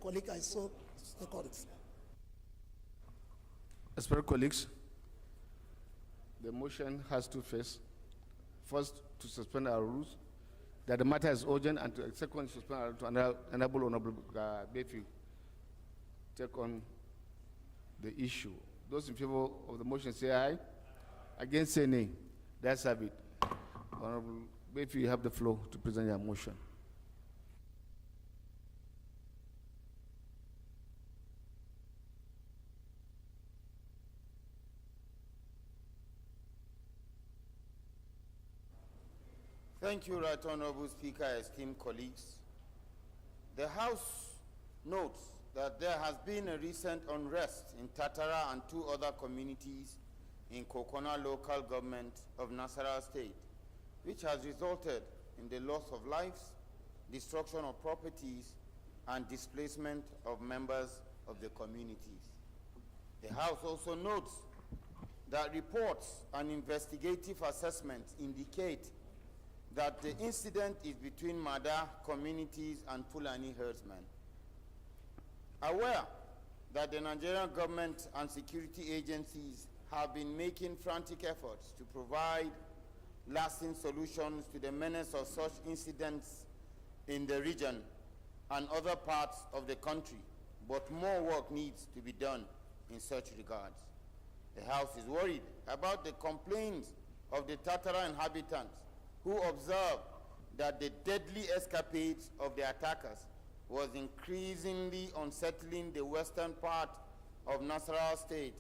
colleague, I so second. Respected colleagues, the motion has two phases. First, to suspend our rules, that the matter is urgent, and to second, suspend our rules to enable Honorable Bayfield take on the issue. Those in favor of the motion say aye. Against say nay. Let's have it. Honorable Bayfield, you have the floor to present your motion. Thank you, Right Honorable Speaker, esteemed colleagues. The House notes that there has been a recent unrest in Tatara and two other communities in Kokona local government of Nasarawa State, which has resulted in the loss of lives, destruction of properties, and displacement of members of the communities. The House also notes that reports and investigative assessments indicate that the incident is between Mada communities and Fulani herdsmen. Aware that the Nigerian government and security agencies have been making frantic efforts to provide lasting solutions to the menace of such incidents in the region and other parts of the country, but more work needs to be done in such regards. The House is worried about the complaints of the Tatara inhabitants who observed that the deadly escapades of the attackers was increasingly unsettling the western part of Nasarawa State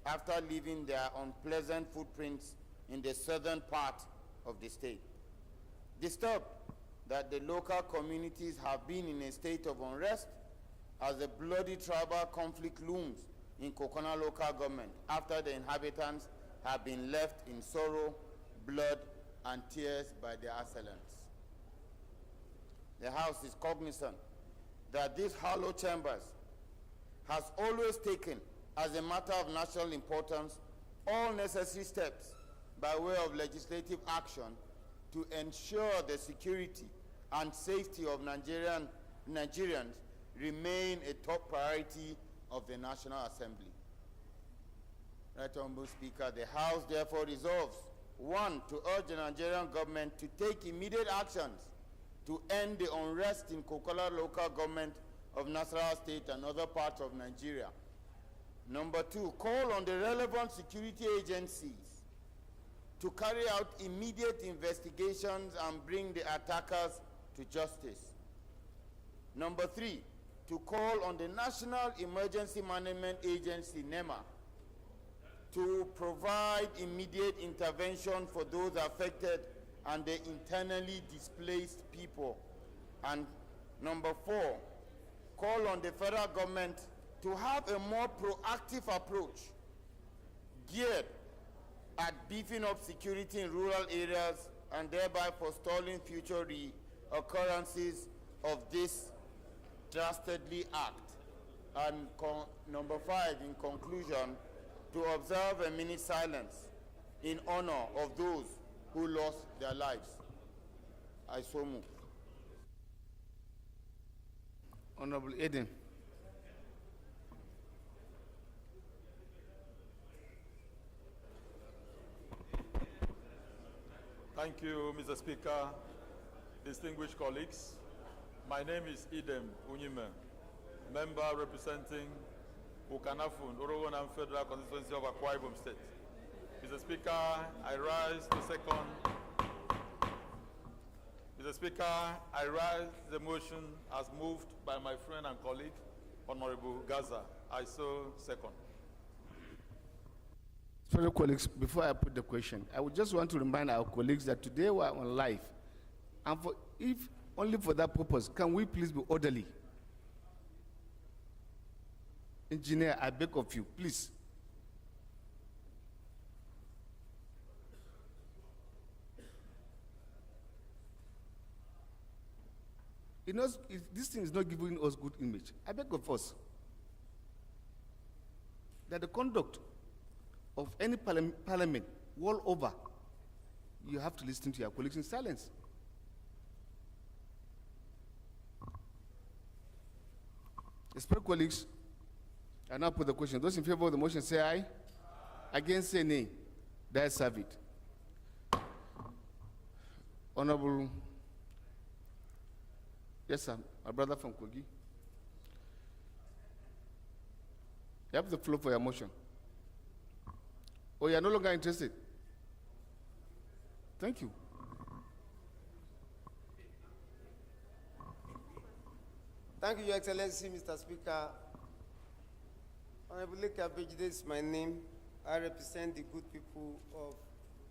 after leaving their unpleasant footprints in the southern part of the state. Disturbed that the local communities have been in a state of unrest as the bloody tribal conflict looms in Kokona local government after the inhabitants have been left in sorrow, blood, and tears by their assailants. The House is cognizant that these hollow chambers has always taken, as a matter of national importance, all necessary steps by way of legislative action to ensure the security and safety of Nigerians remain a top priority of the National Assembly. Right Honorable Speaker, the House therefore resolves, 1, to urge the Nigerian government to take immediate actions to end the unrest in Kokola local government of Nasarawa State and other parts of Nigeria. Number 2, call on the relevant security agencies to carry out immediate investigations and bring the attackers to justice. Number 3, to call on the National Emergency Management Agency, NEMA, to provide immediate intervention for those affected and the internally displaced people. And number 4, call on the federal government to have a more proactive approach geared at beefing up security in rural areas and thereby forestalling future reoccurrences of this dastardly act. And number 5, in conclusion, to observe a minute silence in honor of those who lost their lives. I so move. Honorable Eden. Thank you, Mr. Speaker, distinguished colleagues. My name is Idem Unyime, member representing Ukanafun, Orowanam Federal Constituency of Akwa Ibom State. Mr. Speaker, I rise to second. Mr. Speaker, I rise the motion as moved by my friend and colleague, Honorable Gaza. I so second. Fellow colleagues, before I put the question, I would just want to remind our colleagues that today we are on live. And if only for that purpose, can we please be orderly? Engineer, I beg of you, please. You know, this thing is not giving us good image. I beg of us that the conduct of any parliament world over, you have to listen to your colleagues in silence. Respect colleagues, I now put the question. Those in favor of the motion say aye. Against say nay. The ayes have it. Honorable, yes sir, my brother from Kogi. You have the floor for your motion. Oh, you are no longer interested? Thank you. Thank you, Your Excellency, Mr. Speaker. Honorable Kabej, this is my name. I represent the good people of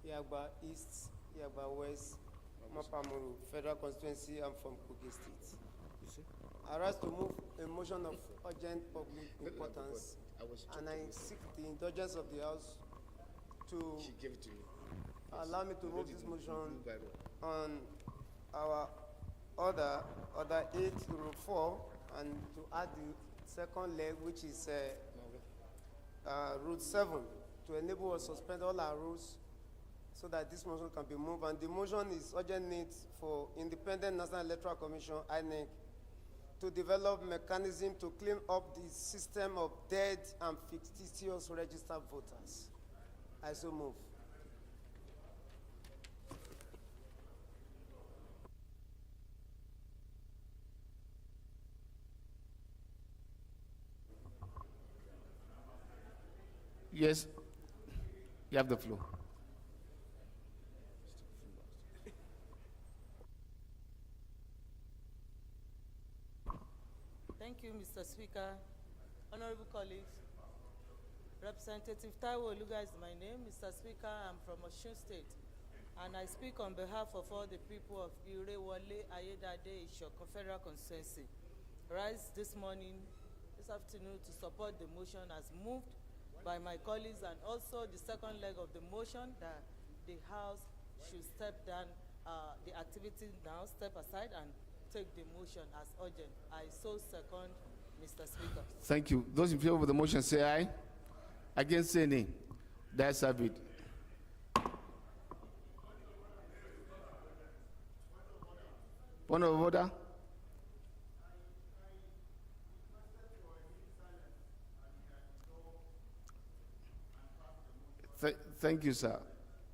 Yagba East, Yagba West, Mapamuru, Federal Constituency. I'm from Kogi State. I rise to move a motion of urgent public importance, and I seek the indulgence of the House to allow me to move this motion on our order 804, and to add the second leg, which is Route 7, to enable us to suspend all our rules so that this motion can be moved. And the motion is urgent need for Independent National Electoral Commission, INEC, to develop mechanism to clean up the system of dead and fictitious registered voters. I so move. Yes, you have the floor. Thank you, Mr. Speaker. Honorable colleagues, Representative Taiwo Oluga is my name. Mr. Speaker, I'm from Osun State, and I speak on behalf of all the people of Irewole Ayedade Ishoko Federal Constituency. Rise this morning, this afternoon, to support the motion as moved by my colleagues, and also the second leg of the motion that the House should step down the activity now, step aside, and take the motion as urgent. I so second, Mr. Speaker. Thank you. Those in favor of the motion say aye. Against say nay. The ayes have it. Point of order. Thank you, sir.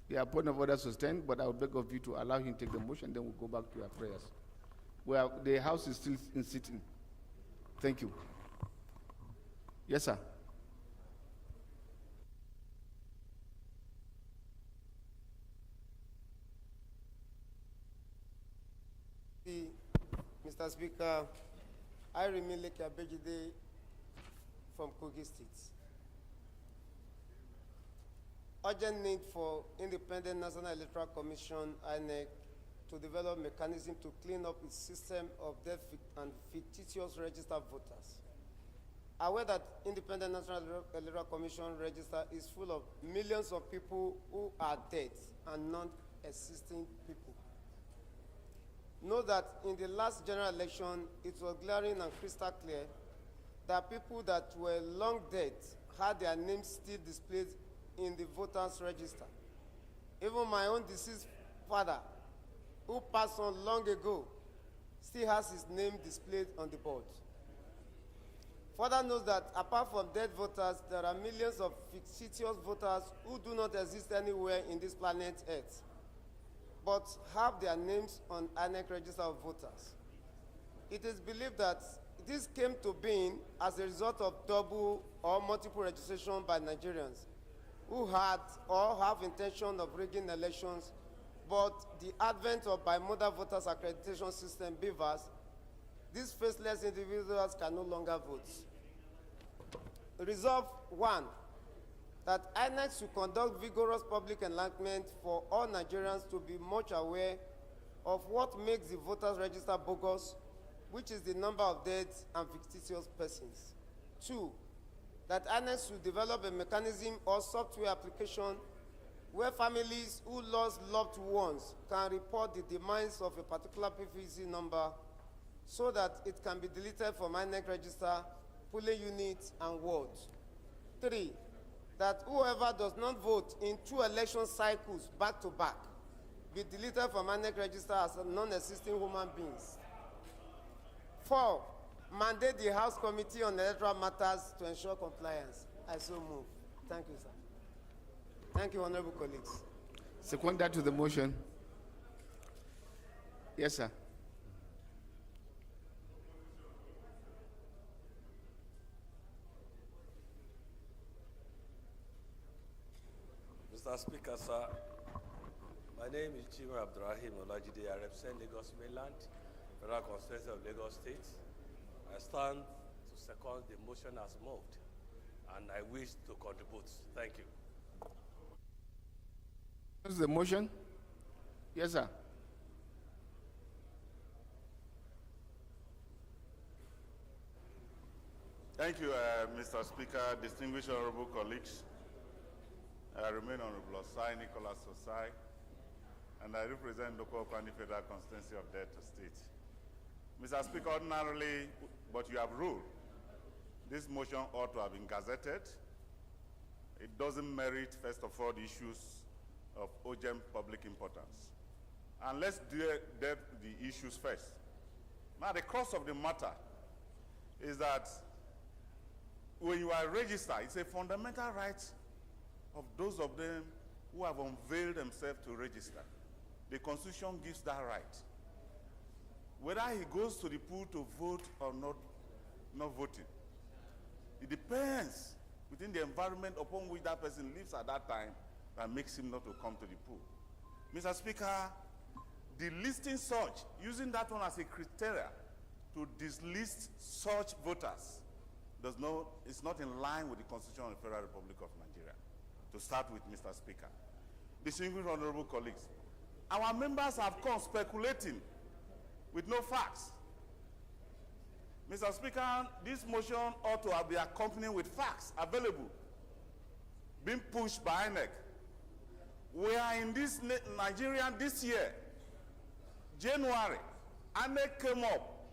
Yeah, point of order sustained, but I would beg of you to allow him to take the motion, then we'll go back to our prayers. Well, the House is still in sitting. Thank you. Yes, sir. Mr. Speaker, I remain Leke Abejide from Kogi State. Urgent need for Independent National Electoral Commission, INEC, to develop mechanism to clean up its system of dead and fictitious registered voters. Aware that Independent National Electoral Commission register is full of millions of people who are dead and non-existing people. Know that in the last general election, it was glaring and crystal clear that people that were long dead had their names still displayed in the voters' register. Even my own deceased father, who passed on long ago, still has his name displayed on the board. Further knows that apart from dead voters, there are millions of fictitious voters who do not exist anywhere in this planet Earth, but have their names on INEC register of voters. It is believed that this came to being as a result of double or multiple registration by Nigerians who had or have intention of rigging elections, but the advent of bimodal voters accreditation system, BVAS, these faceless individuals can no longer vote. Resolve 1, that INEC should conduct vigorous public enlightenment for all Nigerians to be much aware of what makes the voters register bogus, which is the number of dead and fictitious persons. 2, that INEC should develop a mechanism or software application where families who lost loved ones can report the demise of a particular PVC number so that it can be deleted from INEC register, polling units, and wards. 3, that whoever does not vote in 2 election cycles back to back be deleted from INEC register as non-existing human beings. 4, mandate the House Committee on Electoral Matters to ensure compliance. I so move. Thank you, sir. Thank you, honorable colleagues. Seconder to the motion. Yes, sir. Mr. Speaker, sir, my name is Chima Abdurrahim Olajide. I represent Lagos Mainland, Federal Constituency of Lagos State. I stand to second the motion as moved, and I wish to contribute. Thank you. What's the motion? Yes, sir. Thank you, Mr. Speaker, distinguished honorable colleagues. I remain Honorable Osai, Nicholas Osai, and I represent local Kwani Federal Constituency of Delta State. Mr. Speaker, ordinarily, but you have ruled, this motion ought to have been gazetted. It doesn't merit, first of all, the issues of urgent public importance. And let's deal with the issues first. Now, the crux of the matter is that when you are registered, it's a fundamental right of those of them who have unveiled themselves to register. The Constitution gives that right. Whether he goes to the pool to vote or not voting, it depends within the environment upon which that person lives at that time that makes him not to come to the pool. Mr. Speaker, delisting such, using that one as a criteria to dislist such voters is not in line with the Constitution of the Federal Republic of Nigeria. To start with, Mr. Speaker. Distinguished honorable colleagues, our members have come speculating with no facts. Mr. Speaker, this motion ought to have been accompanied with facts available, being pushed by INEC. We are in this Nigeria this year, January, INEC came up.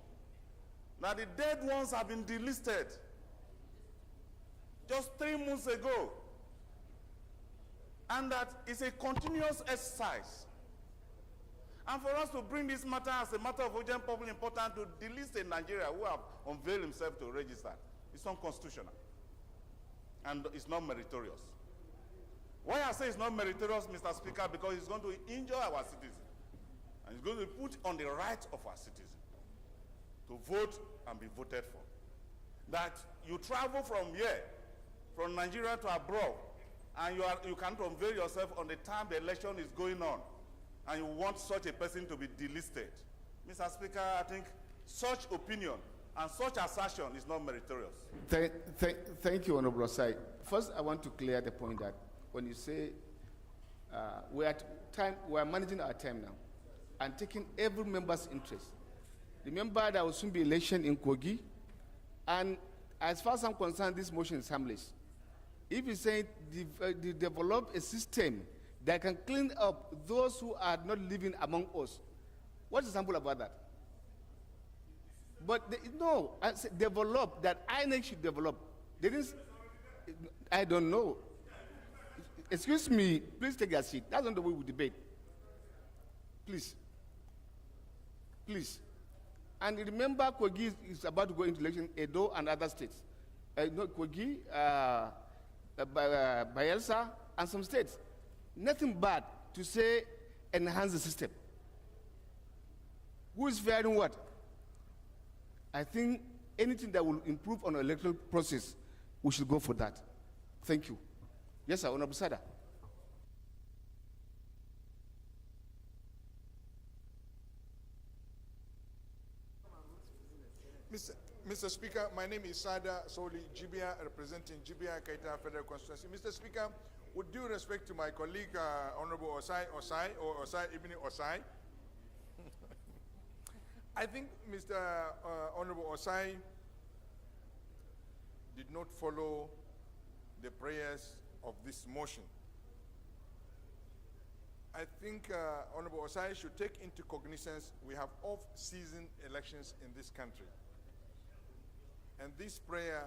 Now the dead ones have been delisted just 3 months ago. And that is a continuous exercise. And for us to bring this matter as a matter of urgent public importance to delist a Nigeria who have unveiled himself to register, it's unconstitutional. And it's not meritorious. Why I say it's not meritorious, Mr. Speaker, because it's going to injure our citizens. And it's going to put on the right of our citizens to vote and be voted for. That you travel from here, from Nigeria to abroad, and you can't unveil yourself on the time the election is going on, and you want such a person to be delisted. Mr. Speaker, I think such opinion and such assertion is not meritorious. Thank you, Honorable Osai. First, I want to clear the point that when you say we are managing our time now and taking every member's interest. Remember, there will soon be election in Kogi, and as far as I'm concerned, this motion is harmless. If you say develop a system that can clean up those who are not living among us, what's the example about that? But no, I say develop, that INEC should develop. They didn't, I don't know. Excuse me, please take your seat. That's not the way we debate. Please. Please. And remember, Kogi is about to go into election, Edo and other states. Kogi, Bayelsa, and some states. Nothing bad to say enhance the system. Who is fearing what? I think anything that will improve on the electoral process, we should go for that. Thank you. Yes, sir, Honorable Sada. Mr. Speaker, my name is Sada Soli Jibia, representing Jibia Kaita Federal Constituency. Mr. Speaker, with due respect to my colleague, Honorable Osai Ibn Osai, I think Mr. Honorable Osai did not follow the prayers of this motion. I think Honorable Osai should take into cognizance we have off-season elections in this country. And this prayer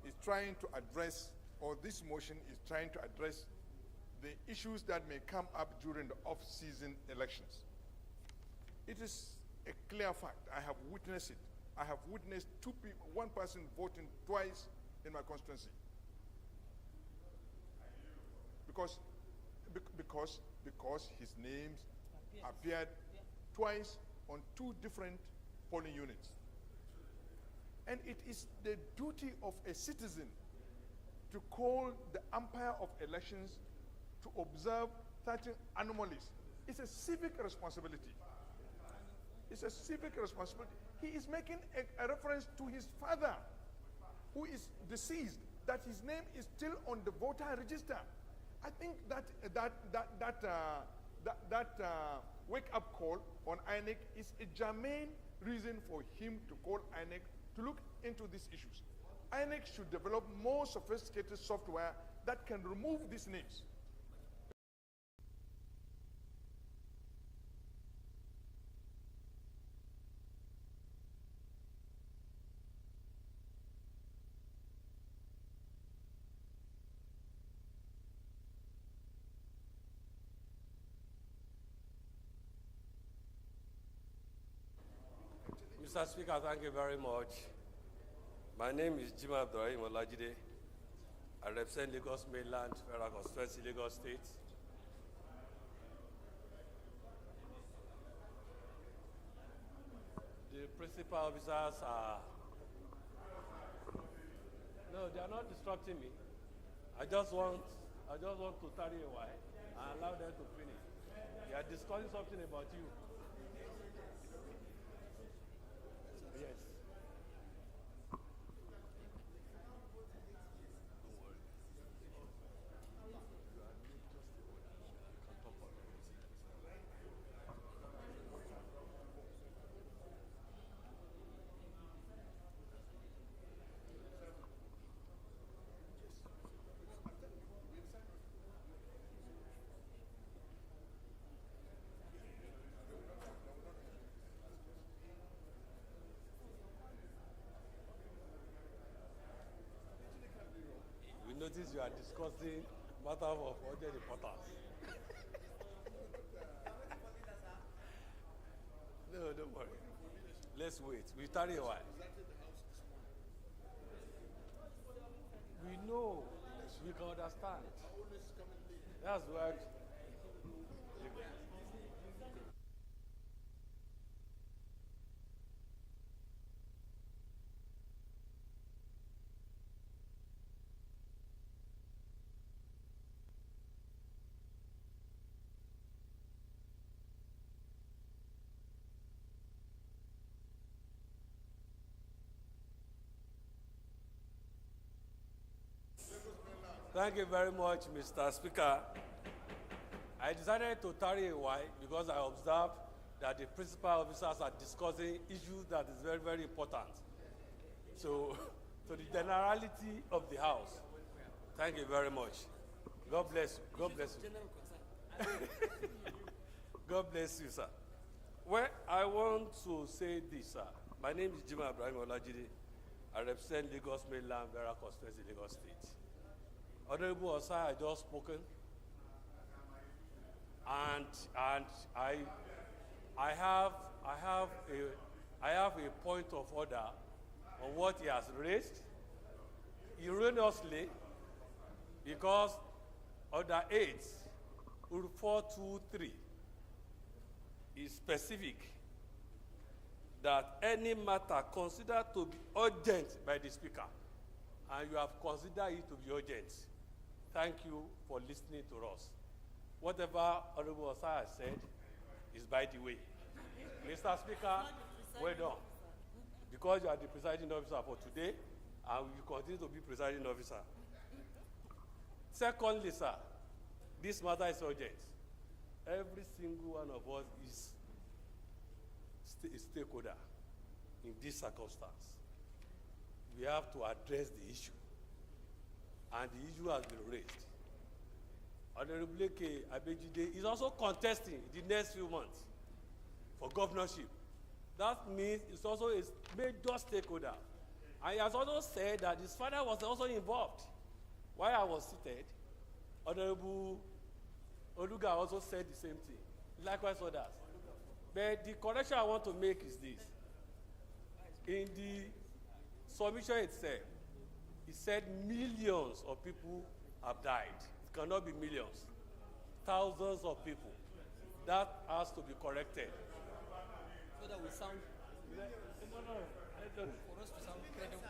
is trying to address, or this motion is trying to address, the issues that may come up during the off-season elections. It is a clear fact, I have witnessed it, I have witnessed one person voting twice in my constituency. Because his name appeared twice on 2 different polling units. And it is the duty of a citizen to call the umpire of elections to observe certain anomalies. It's a civic responsibility. It's a civic responsibility. He is making a reference to his father, who is deceased, that his name is still on the voter register. I think that wake-up call on INEC is a germane reason for him to call INEC to look into these issues. INEC should develop more sophisticated software that can remove these names. Mr. Speaker, thank you very much. My name is Jima Abdurrahim Olajide. I represent Lagos Mainland, Federal Constituency, Lagos State. The principal officers are... No, they are not distracting me. I just want to tarry a while and allow them to finish. They are discussing something about you. Yes. Notice you are discussing matters of urgent importance. No, don't worry. Let's wait. We tarry a while. We know. We can understand. That's why. Thank you very much, Mr. Speaker. I decided to tarry a while because I observed that the principal officers are discussing issues that is very, very important. So, to the generality of the House, thank you very much. God bless you. God bless you. God bless you, sir. Well, I want to say this, sir. My name is Jima Ibrahim Olajide. I represent Lagos Mainland, Vera Constituency, Lagos State. Honorable Osai, I just spoken, and I have a point of order on what he has raised erroneously, because Order 8, Rule 423, is specific that any matter considered to be urgent by the Speaker, and you have considered it to be urgent. Thank you for listening to us. Whatever Honorable Osai has said is by the way. Mr. Speaker, well done. Because you are the presiding officer for today, and you continue to be presiding officer. Secondly, sir, this matter is urgent. Every single one of us is a stakeholder in this circumstance. We have to address the issue. And the issue has been raised. Honorable Leke Abejide is also contesting the next few months for governorship. That means he's also a major stakeholder. And he has also said that his father was also involved. While I was seated, Honorable Oluga also said the same thing. Likewise others. But the correction I want to make is this. In the submission itself, it said millions of people have died. It cannot be millions. Thousands of people. That has to be corrected. So that we sound, I don't. for us to sound credible.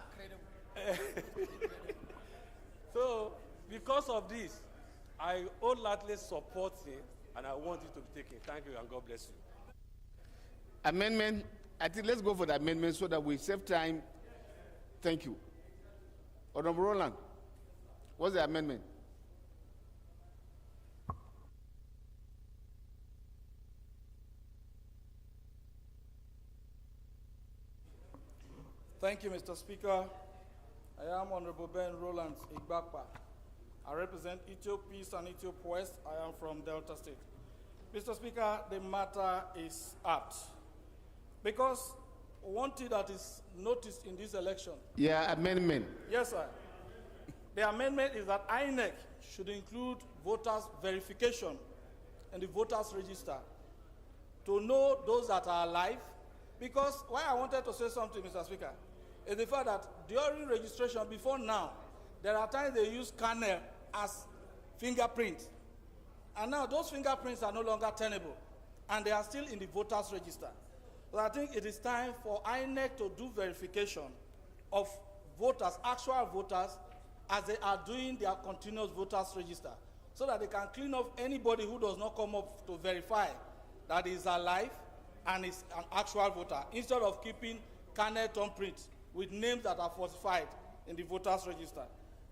So, because of this, I wholeheartedly support it and I want it to be taken. Thank you and God bless you. Amendment. I think let's go for the amendment so that we save time. Thank you. Honorable Roland, what's the amendment? Thank you, Mr. Speaker. I am Honorable Ben Roland Igbakpa. I represent Ethio Peace and Ethio West. I am from Delta State. Mr. Speaker, the matter is apt. Because one thing that is noticed in this election. Yeah, amendment. Yes, sir. The amendment is that INEC should include voters' verification in the voters' register to know those that are alive. Because why I wanted to say something, Mr. Speaker, is the fact that during registration, before now, there are times they use kernel as fingerprint. And now those fingerprints are no longer tenable, and they are still in the voters' register. So I think it is time for INEC to do verification of voters, actual voters, as they are doing their continuous voters' register, so that they can clean up anybody who does not come up to verify that he is alive and is an actual voter, instead of keeping kernel thumbprints with names that are falsified in the voters' register.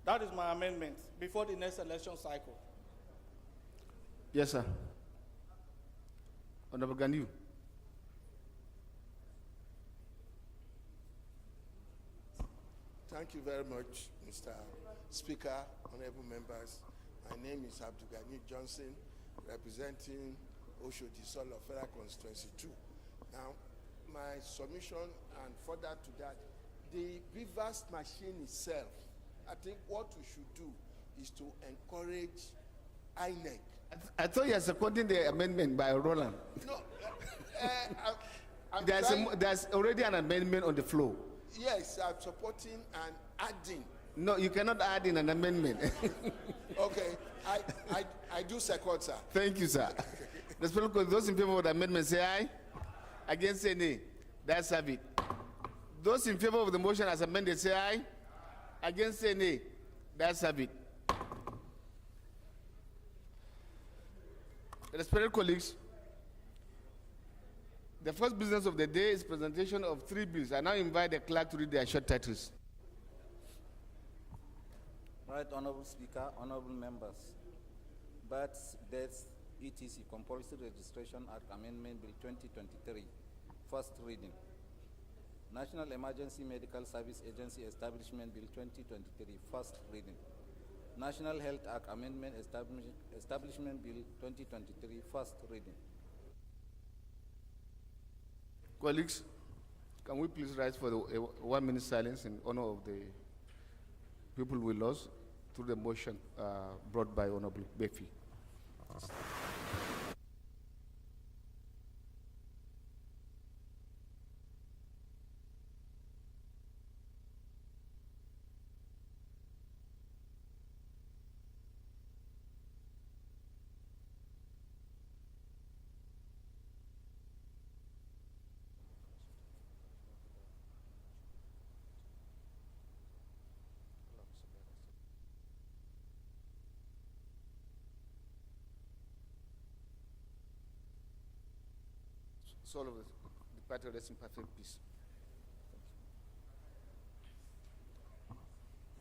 That is my amendment before the next election cycle. Yes, sir. Honorable Gandu. Thank you very much, Mr. Speaker, honorable members. My name is Abdulgani Johnson, representing Oshodi Solo Federal Constituency 2. Now, my submission and further to that, the reverse machine itself, I think what we should do is to encourage INEC. I thought you are supporting the amendment by Roland. No, There's already an amendment on the floor. Yes, I'm supporting and adding. No, you cannot add in an amendment. Okay, I do second, sir. Thank you, sir. Those in favor of the amendment say aye. Against say nay. That's have it. Those in favor of the motion as amended say aye. Against say nay. That's have it. Respected colleagues, the first business of the day is presentation of 3 bills. I now invite the clerk to read their short titles. Right, Honorable Speaker, honorable members. Births, deaths, etc. Compulsory Registration Act Amendment Bill 2023, first reading. National Emergency Medical Service Agency Establishment Bill 2023, first reading. National Health Act Amendment Establishment Bill 2023, first reading. Colleagues, can we please rise for the 1 minute silence in honor of the people we lost through the motion brought by Honorable Befi. Soul of the departed rest in perfect peace.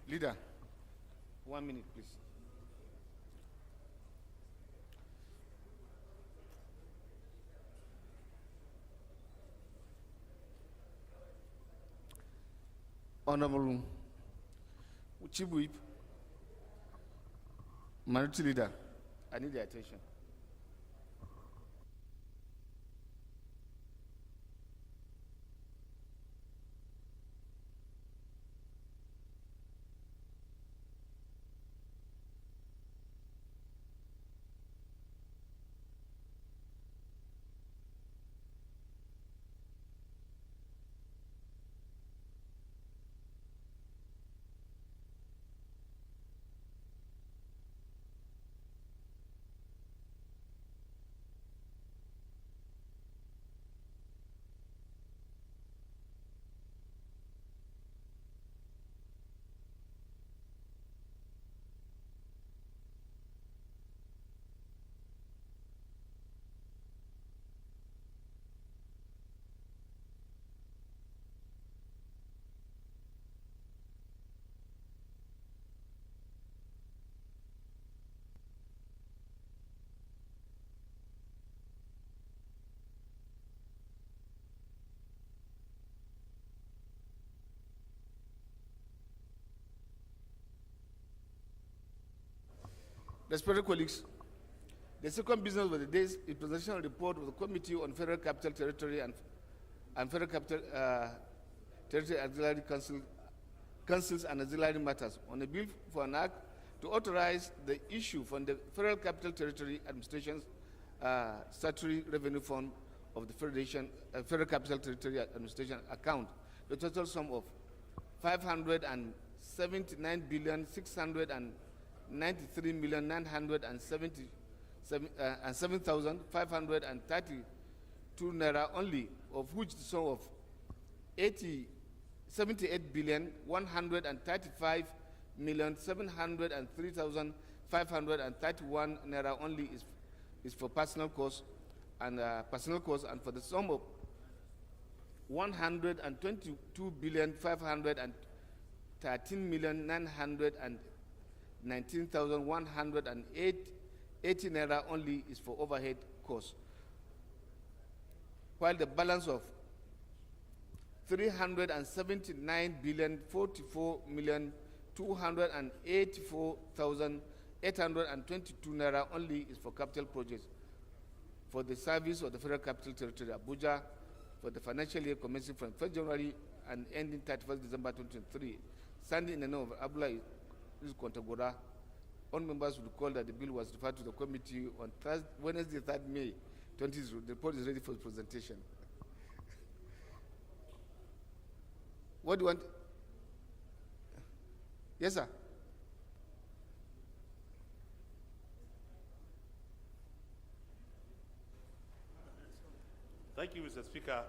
Leader, 1 minute, please. Honorable Chief Whip, Minority Leader, I need your attention. Respected colleagues, the second business of the day is the presentation report of the Committee on Federal Capital Territory and Federal Capital Territory Auxiliary Councils and Auxiliary Matters on a bill for an act to authorize the issue from the Federal Capital Territory Administration's statutory revenue fund of the Federal Capital Territory Administration account the total sum of 579,693,977,532 naira only, of which the sum of 78,135,703,531 naira only is for personal costs and for the sum of 122,513,919,180 naira only is for overhead costs, while the balance of 379,444,284,822 naira only is for capital projects for the service of the Federal Capital Territory, Abuja, for the financial year commencing from 1st January and ending 31st December 2023. Standing in the name of Abdullah Kontagora, all members will recall that the bill was referred to the committee on Wednesday, 3rd May 2020. The report is ready for presentation. What do you want? Yes, sir. Thank you, Mr. Speaker.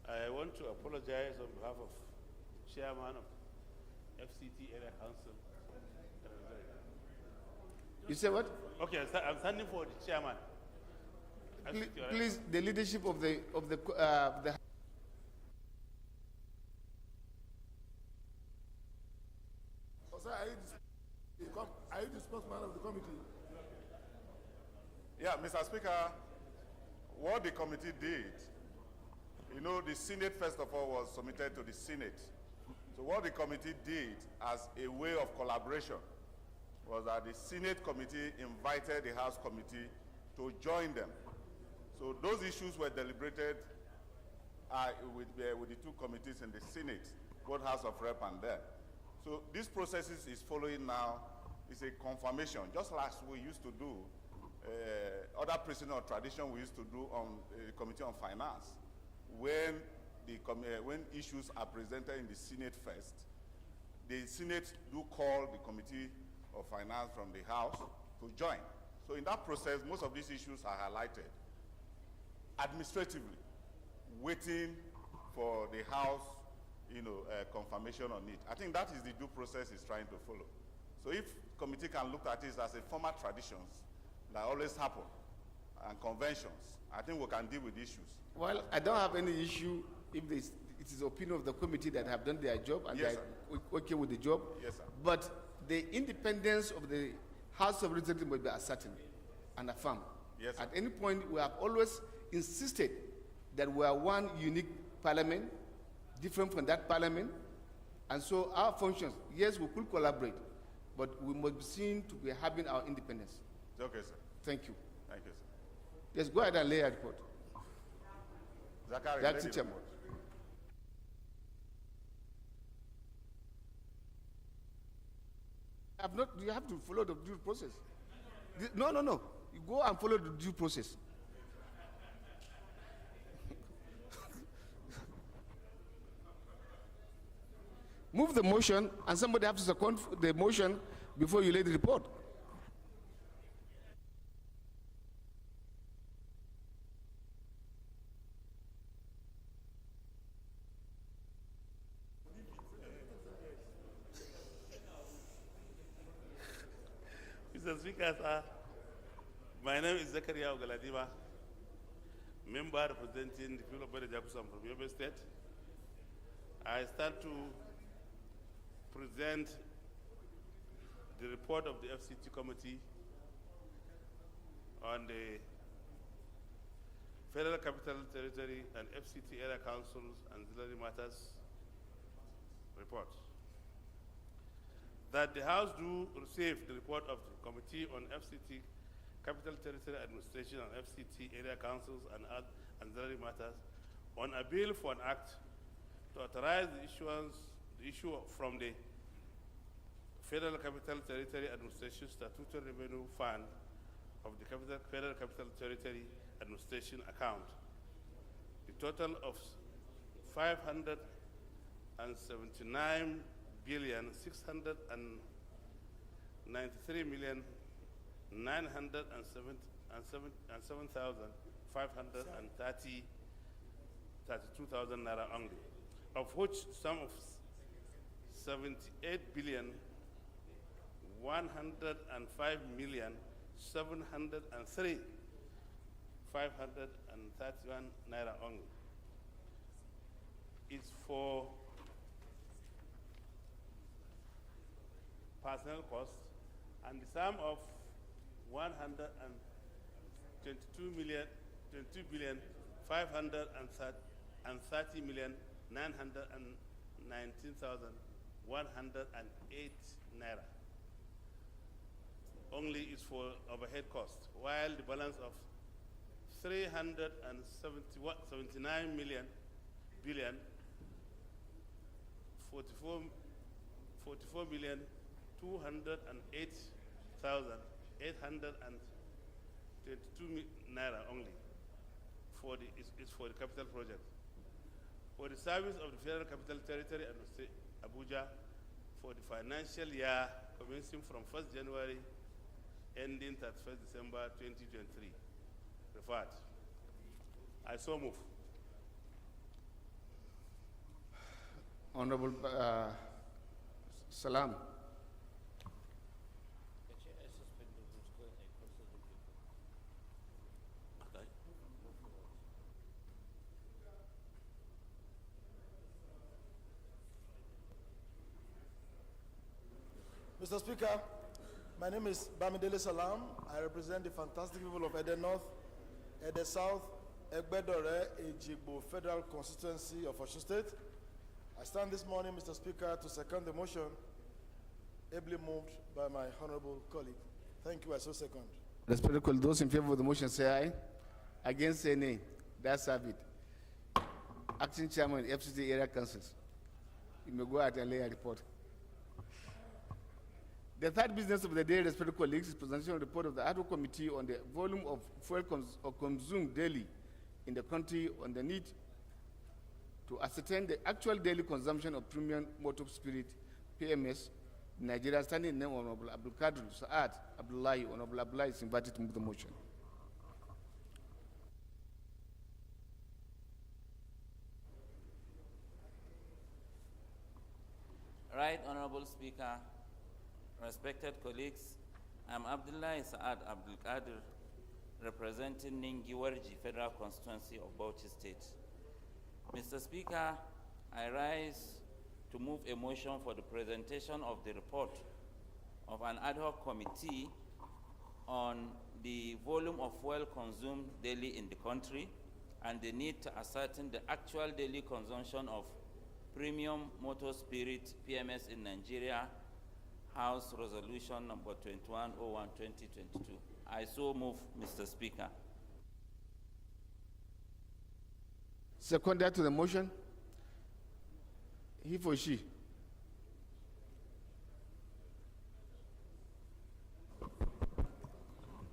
I want to apologize on behalf of Chairman of FCT Area Council. You say what? Okay, I'm standing for the chairman. Please, the leadership of the Sir, are you the spokesman of the committee? Yeah, Mr. Speaker, what the committee did, you know, the Senate, first of all, was submitted to the Senate. So what the committee did as a way of collaboration was that the Senate committee invited the House committee to join them. So those issues were deliberated with the two committees in the Senate, both House of Rep and there. So this process is following now. It's a confirmation, just like we used to do, other precedent or tradition we used to do on the Committee on Finance. When issues are presented in the Senate first, the Senate do call the Committee of Finance from the House to join. So in that process, most of these issues are highlighted administratively, waiting for the House, confirmation on it. I think that is the due process it's trying to follow. So if committee can look at it as a former traditions that always happen and conventions, I think we can deal with issues. Well, I don't have any issue if it is the opinion of the committee that have done their job and Yes, they are okay with the job. Yes, sir. But the independence of the House of Representatives must be ascertained and affirmed. Yes, sir. At any point, we have always insisted that we are one unique parliament, different from that parliament, and so our functions, yes, we could collaborate, but we must be seen to be having our independence. Okay, sir. Thank you. Thank you, sir. Yes, go ahead and lay a report. Zachary, That lay the teacher. report. You have to follow the due process. No. You go and follow the due process. Move the motion, and somebody has to second the motion before you lay the report. Mr. Speaker, sir, my name is Zakaria Ogaladiba, member representing the people of Bede Jakusam from Yobe State. I start to present the report of the FCT committee on the Federal Capital Territory and FCT Area Councils and Auxiliary Matters report. that the House do receive the report of the Committee on FCT, Capital Territory Administration, and FCT area councils and ancillary matters on a bill for an act to authorize the issue from the Federal Capital Territory Administration Statutory Revenue Fund of the Federal Capital Territory Administration account. The total of 509,699,907,532 naira only, of which sum of 78,105,703,531 naira only is for personnel costs, and the sum of 122,530,919,108 naira only is for overhead costs, while the balance of 379 million billion 44 million 208,822 naira only is for the capital project. For the service of the Federal Capital Territory and Abuja for the financial year commencing from 1st January ending 31st December 2023. Referred. I so move. Honorable Salam. Mr. Speaker, my name is Bamidele Salam. I represent the fantastic people of Ede North, Ede South, Egbedore, Ejigbo Federal Constituency of Osun State. I stand this morning, Mr. Speaker, to second the motion ably moved by my honorable colleague. Thank you, I so second. Respected colleagues, those in favor of the motion say aye. Against say nay. That's have it. Acting Chairman, FCT Area Councils. You may go ahead and lay a report. The third business of the day, respected colleagues, is presentation of the report of the ad hoc committee on the volume of fuel consumed daily in the country on the need to ascertain the actual daily consumption of premium motor spirit, PMS, in Nigeria, standing in the name of Honorable Abdul Qadir Saad Abdullahi. Honorable Abdullahi is invited to move the motion. Right, Honorable Speaker, respected colleagues, I'm Abdullahi Saad Abdul Qadir, representing Ningiwarji Federal Constituency of Bauchi State. Mr. Speaker, I rise to move a motion for the presentation of the report of an ad hoc committee on the volume of fuel consumed daily in the country and the need to ascertain the actual daily consumption of premium motor spirit PMS in Nigeria, House Resolution number 2101/2022. I so move, Mr. Speaker. Secondary to the motion, he for she.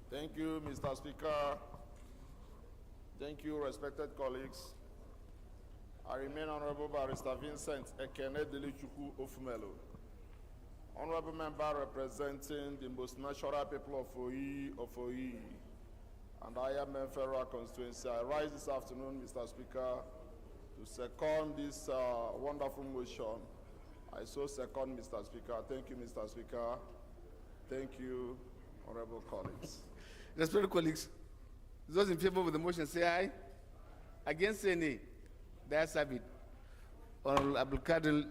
Thank you, Mr. Speaker. Thank you, respected colleagues. I remain Honorable Barrister Vincent Ekene Delichukwu Ofumelo, Honorable Member representing the most natural people of Oyi, and I am a federal constituency. I rise this afternoon, Mr. Speaker, to second this wonderful motion. I so second, Mr. Speaker. Thank you, Mr. Speaker. Thank you, honorable colleagues. Respected colleagues, those in favor of the motion say aye. Against say nay. That's have it. Honorable Abdul Qadir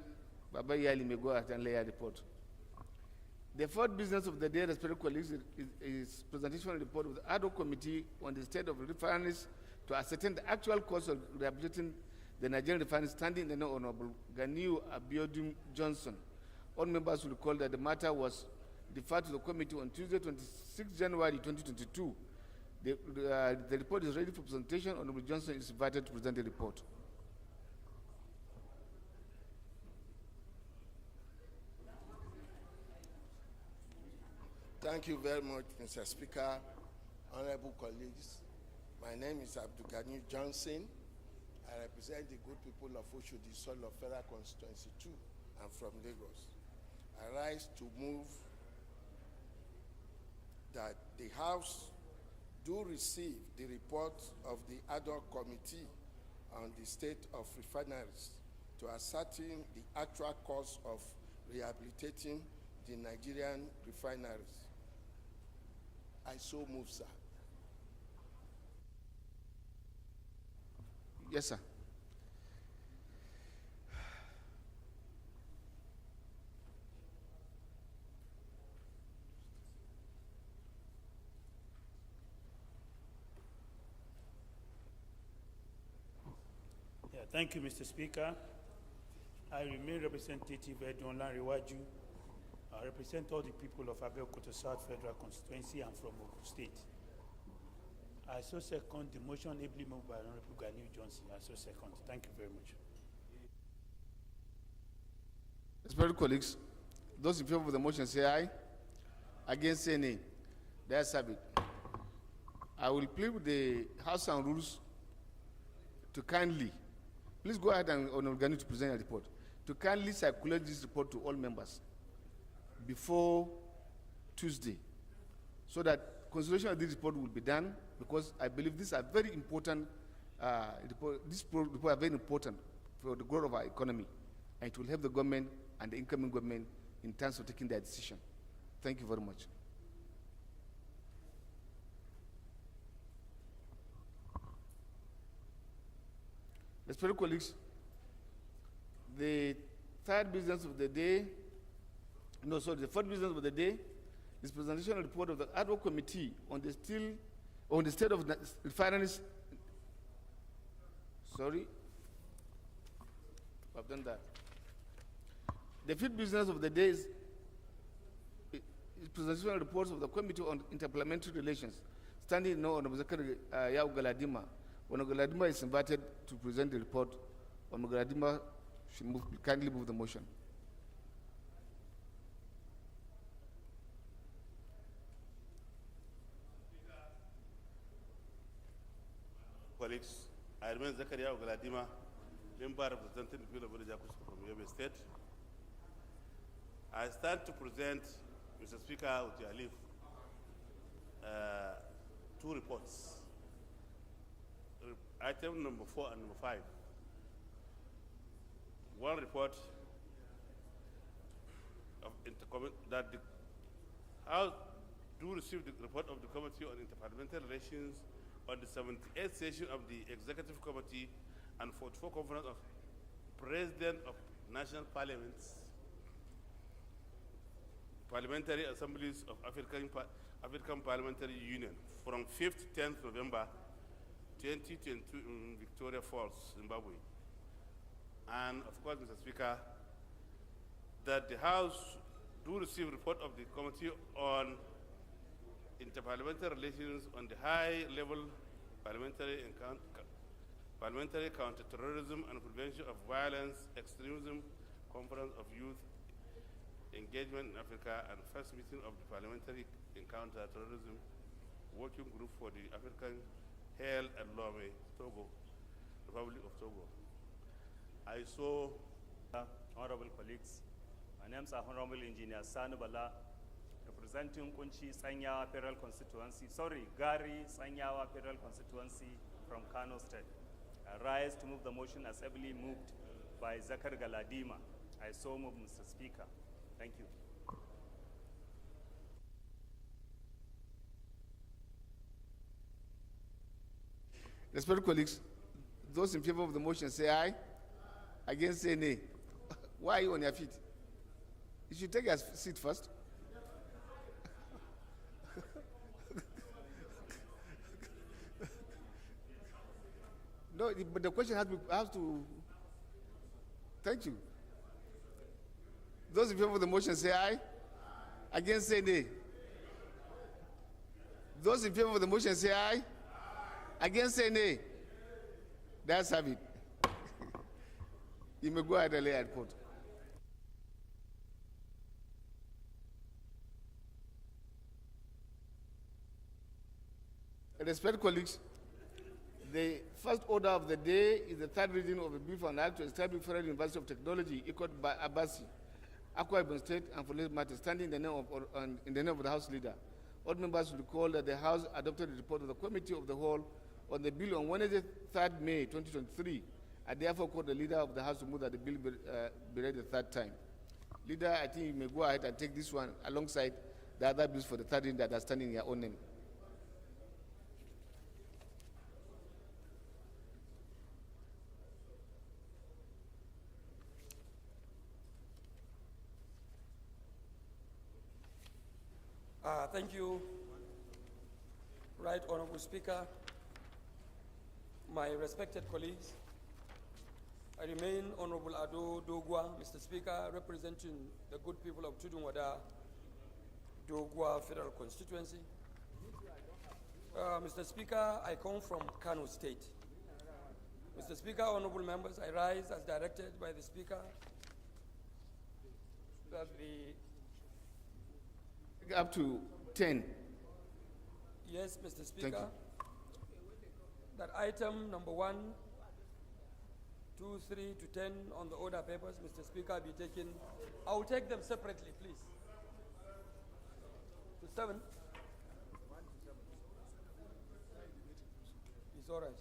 Baba Yali may go ahead and lay a report. The fourth business of the day, respected colleagues, is presentation of the report of the ad hoc committee on the state of refineries to ascertain the actual cost of rehabilitating the Nigerian refineries, standing in the name of Honorable Ganiu Abiodun Johnson, all members will recall that the matter was deferred to the committee on Tuesday, 26 January 2022. The report is ready for presentation. Honorable Johnson is invited to present the report. Thank you very much, Mr. Speaker, honorable colleagues. My name is Abdulgani Johnson. I represent the good people of Oshodi Solo Federal Constituency 2. I'm from Lagos. I rise to move that the House do receive the report of the ad hoc committee on the state of refineries to ascertain the actual cost of rehabilitating the Nigerian refineries. I so move, sir. Yes, sir. Thank you, Mr. Speaker. I remain Representative Edwin Lanrewaju. I represent all the people of Abeokuta South Federal Constituency and from Ogun State. I so second the motion ably moved by Honorable Ganiu Johnson. I so second. Thank you very much. Respected colleagues, those in favor of the motion say aye. Against say nay. The ayes have it. I will plead with the House and Rules to kindly, please go ahead and Honorable Ganiu to present a report, to kindly circulate this report to all members before Tuesday, so that consideration of this report will be done, because I believe these are very important. This report are very important for the growth of our economy, and it will help the government and the incoming government in terms of taking their decision. Thank you very much. Respected colleagues, the third business of the day, the fourth business of the day is presentation of the report of the ad hoc committee on the state of the refineries. Sorry, I've done that. The fifth business of the day is presentation of reports of the Committee on Interparliamentary Relations, standing now on Zakari Yao Galadima. When Galadima is invited to present the report, Galadima should kindly move the motion. Colleagues, I remain Zakaria Galadima, member representing the people of Jakus from Yobe State. I stand to present, Mr. Speaker, with your leave, two reports. Item number 4 and number 5. One report of that the House do receive the report of the Committee on Interparliamentary Relations on the 78th session of the Executive Committee and 44th Conference of President of National Parliaments, Parliamentary Assemblies of African Parliamentary Union from 5th to 10th November 2022 in Victoria Falls, Zimbabwe. And of course, Mr. Speaker, that the House do receive report of the Committee on Interparliamentary Relations on the high-level parliamentary counter-terrorism and prevention of violence, extremism, Conference of Youth Engagement in Africa, and first meeting of the Parliamentary Counter-Terrorism Working Group for the African Hell and Lome, Togo, Republic of Togo. I saw honorable colleagues. My name is Honorable Engineer Sanu Bala, representing Kunchi Sanyawa Federal Constituency, Gari Sanyawa Federal Constituency from Kano State. I rise to move the motion as heavily moved by Zakar Galadima. I so move, Mr. Speaker. Thank you. Respected colleagues, those in favor of the motion say aye. Against say nay. Why are you on your feet? You should take your seat first. No, but the question has to. Thank you. Those in favor of the motion say aye. Against say nay. Those in favor of the motion say aye. Against say nay. That's have it. You may go ahead and lay at court. Respected colleagues, the first order of the day is the third reading of a bill for an act to establish Federal University of Technology, equal by Abasi, Akwa Ibom State, and for this matter, standing in the name of the House Leader. All members will recall that the House adopted the report of the Committee of the Whole on the bill on Wednesday, 3rd May 2023. I therefore call the Leader of the House to move that the bill be read the third time. Leader, I think you may go ahead and take this one alongside the other bills for the third reading that are standing in your own name. Thank you, Right Honorable Speaker, my respected colleagues. I remain Honorable Ado Dogwa, Mr. Speaker, representing the good people of Tudunwada, Dogwa Federal Constituency. Mr. Speaker, I come from Kano State. Mr. Speaker, honorable members, I rise as directed by the Speaker that Up to 10. Yes, Mr. Speaker. That item number 1, 2, 3 to 10 on the order papers, Mr. Speaker, be taken. I will take them separately, please. To 7. It's all right.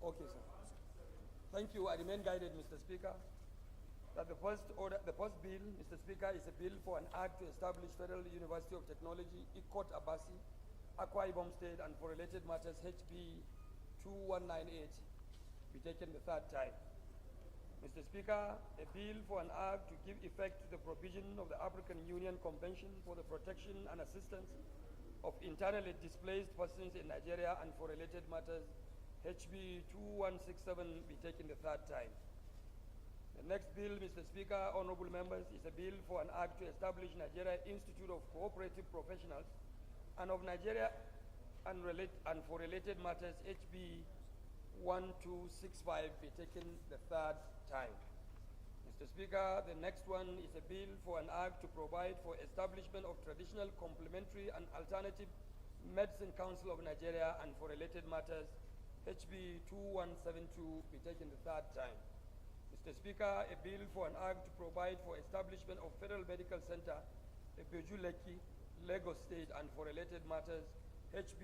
Okay, sir. Thank you. I remain guided, Mr. Speaker. That the first bill, Mr. Speaker, is a bill for an act to establish Federal University of Technology, Ikot Abasi, Akwa Ibom State, and for related matters, HB 2198, be taken the third time. Mr. Speaker, a bill for an act to give effect to the provision of the African Union Convention for the protection and assistance of internally displaced persons in Nigeria and for related matters, HB 2167, be taken the third time. The next bill, Mr. Speaker, honorable members, is a bill for an act to establish Nigeria Institute of Cooperative Professionals and of Nigeria and for related matters, HB 1265, be taken the third time. Mr. Speaker, the next one is a bill for an act to provide for establishment of Traditional Complementary and Alternative Medicine Council of Nigeria and for related matters, HB 2172, be taken the third time. Mr. Speaker, a bill for an act to provide for establishment of Federal Medical Center, Ebejuleki, Lagos State, and for related matters, HB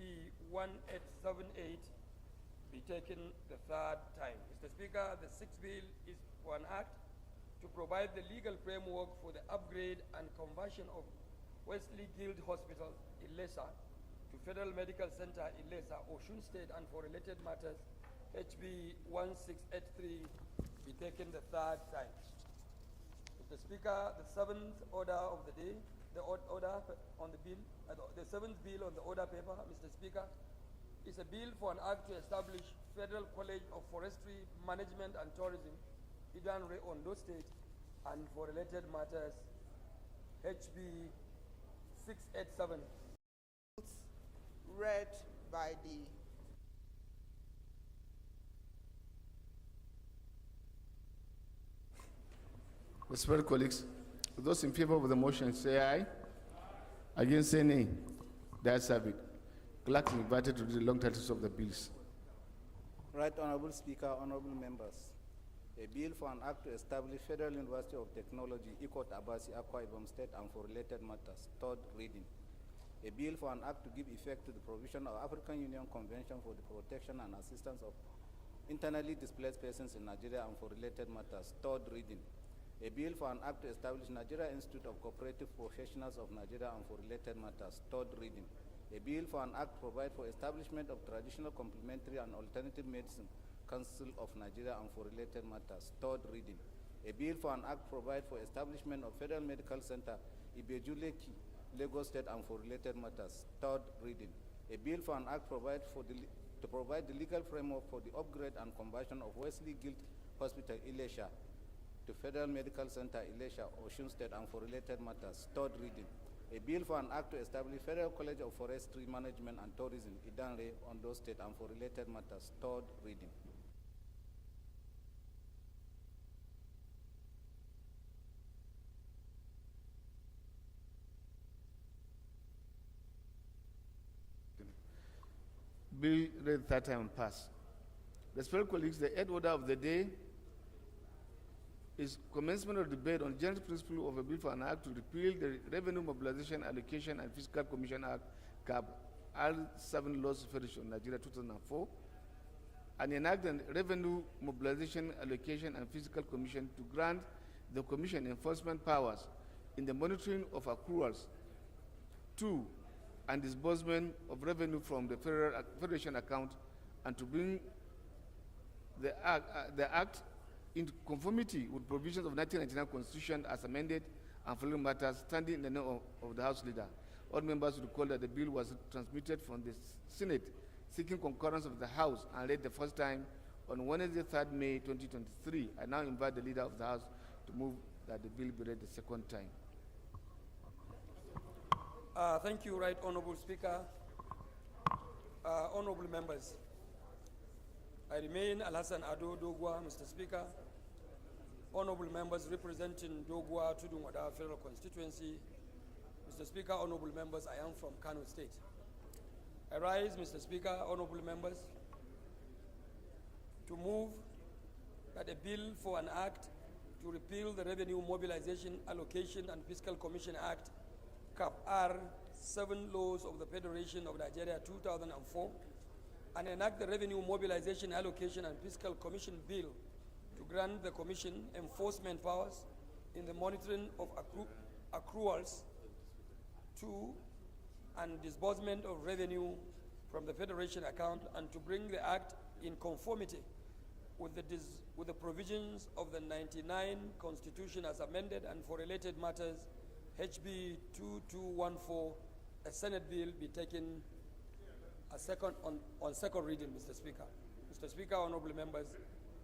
1878, be taken the third time. Mr. Speaker, the sixth bill is for an act to provide the legal framework for the upgrade and conversion of Wesley Guild Hospital, Ilesa, to Federal Medical Center, Ilesa, Osun State, and for related matters, HB 1683, be taken the third time. Mr. Speaker, the seventh order of the day, the order on the bill, the seventh bill on the order paper, Mr. Speaker, is a bill for an act to establish Federal College of Forestry Management and Tourism, Idanre, Ondo State, and for related matters, HB 687. Read by the Respected colleagues, those in favor of the motion say aye. Against say nay. That's have it. Clerk is invited to read the long titles of the bills. Right Honorable Speaker, honorable members. A bill for an act to establish Federal University of Technology, Ikot Abasi, Akwa Ibom State, and for related matters. Third reading. A bill for an act to give effect to the provision of African Union Convention for the protection and assistance of internally displaced persons in Nigeria and for related matters. Third reading. A bill for an act to establish Nigeria Institute of Cooperative Professionals of Nigeria and for related matters. Third reading. A bill for an act to provide for establishment of Traditional Complementary and Alternative Medicine Council of Nigeria and for related matters. Third reading. A bill for an act to provide for establishment of Federal Medical Center, Ibejuleki, Lagos State, and for related matters. Third reading. A bill for an act to provide the legal framework for the upgrade and conversion of Wesley Guild Hospital, Ilesha, to to Federal Medical Center, Ilesha, Osun State, and for related matters. Third reading. A bill for an act to establish Federal College of Forestry Management and Tourism, Idanre, Ondo State, and for related matters. Third reading. Bill read third time and pass. Respected colleagues, the eighth order of the day is commencement of debate on general principle of a bill for an act to repeal the Revenue Mobilization, Allocation, and Fiscal Commission Act, CAB, R7 Laws Federation, Nigeria 2004, and enact the Revenue Mobilization, Allocation, and Fiscal Commission to grant the Commission enforcement powers in the monitoring of accruals to and disbursement of revenue from the Federation account, and to bring the act into conformity with provisions of 1999 Constitution as amended and following matters standing in the name of the House Leader. All members will recall that the bill was transmitted from the Senate seeking concurrence of the House and read the first time on Wednesday, 3rd May 2023. I now invite the Leader of the House to move that the bill be read the second time. Thank you, Right Honorable Speaker. Honorable members, I remain Alhassan Ado Dogwa, Mr. Speaker. Honorable members representing Dogwa Tudunwada Federal Constituency. Mr. Speaker, honorable members, I am from Kano State. I rise, Mr. Speaker, honorable members, to move that a bill for an act to repeal the Revenue Mobilization, Allocation, and Fiscal Commission Act, CAP-R 7 Laws of the Federation of Nigeria 2004, and enact the Revenue Mobilization, Allocation, and Fiscal Commission Bill to grant the Commission enforcement powers in the monitoring of accruals to and disbursement of revenue from the Federation account, and to bring the Act in conformity with the provisions of the 99 Constitution as amended, and for related matters, HB 2214, a Senate bill, be taken on second reading, Mr. Speaker. Mr. Speaker, honorable members,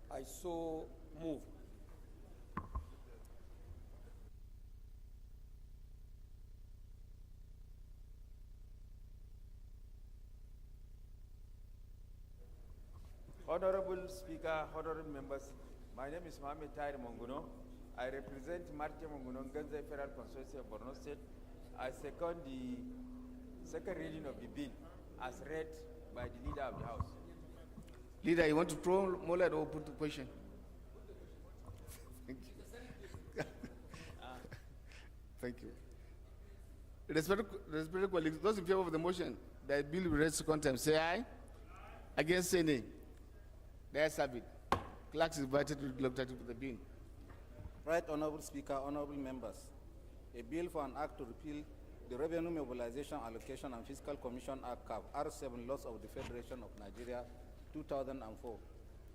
I so move. Honorable Speaker, honorable members, my name is Mohamed Tahir Monguno. I represent Marche Monguno Ganze Federal Constituency of Borno State. I second the second reading of the bill as read by the Leader of the House. Leader, you want to throw more light or put the question? Thank you. Thank you. Respected colleagues, those in favor of the motion that bill be read second time, say aye. Against, say nay. The ayes have it. Clerks is invited to look at the bill. Right, Honorable Speaker, honorable members. A bill for an act to repeal the Revenue Mobilization, Allocation, and Fiscal Commission Act, CAP, R7 Laws of the Federation of Nigeria 2004,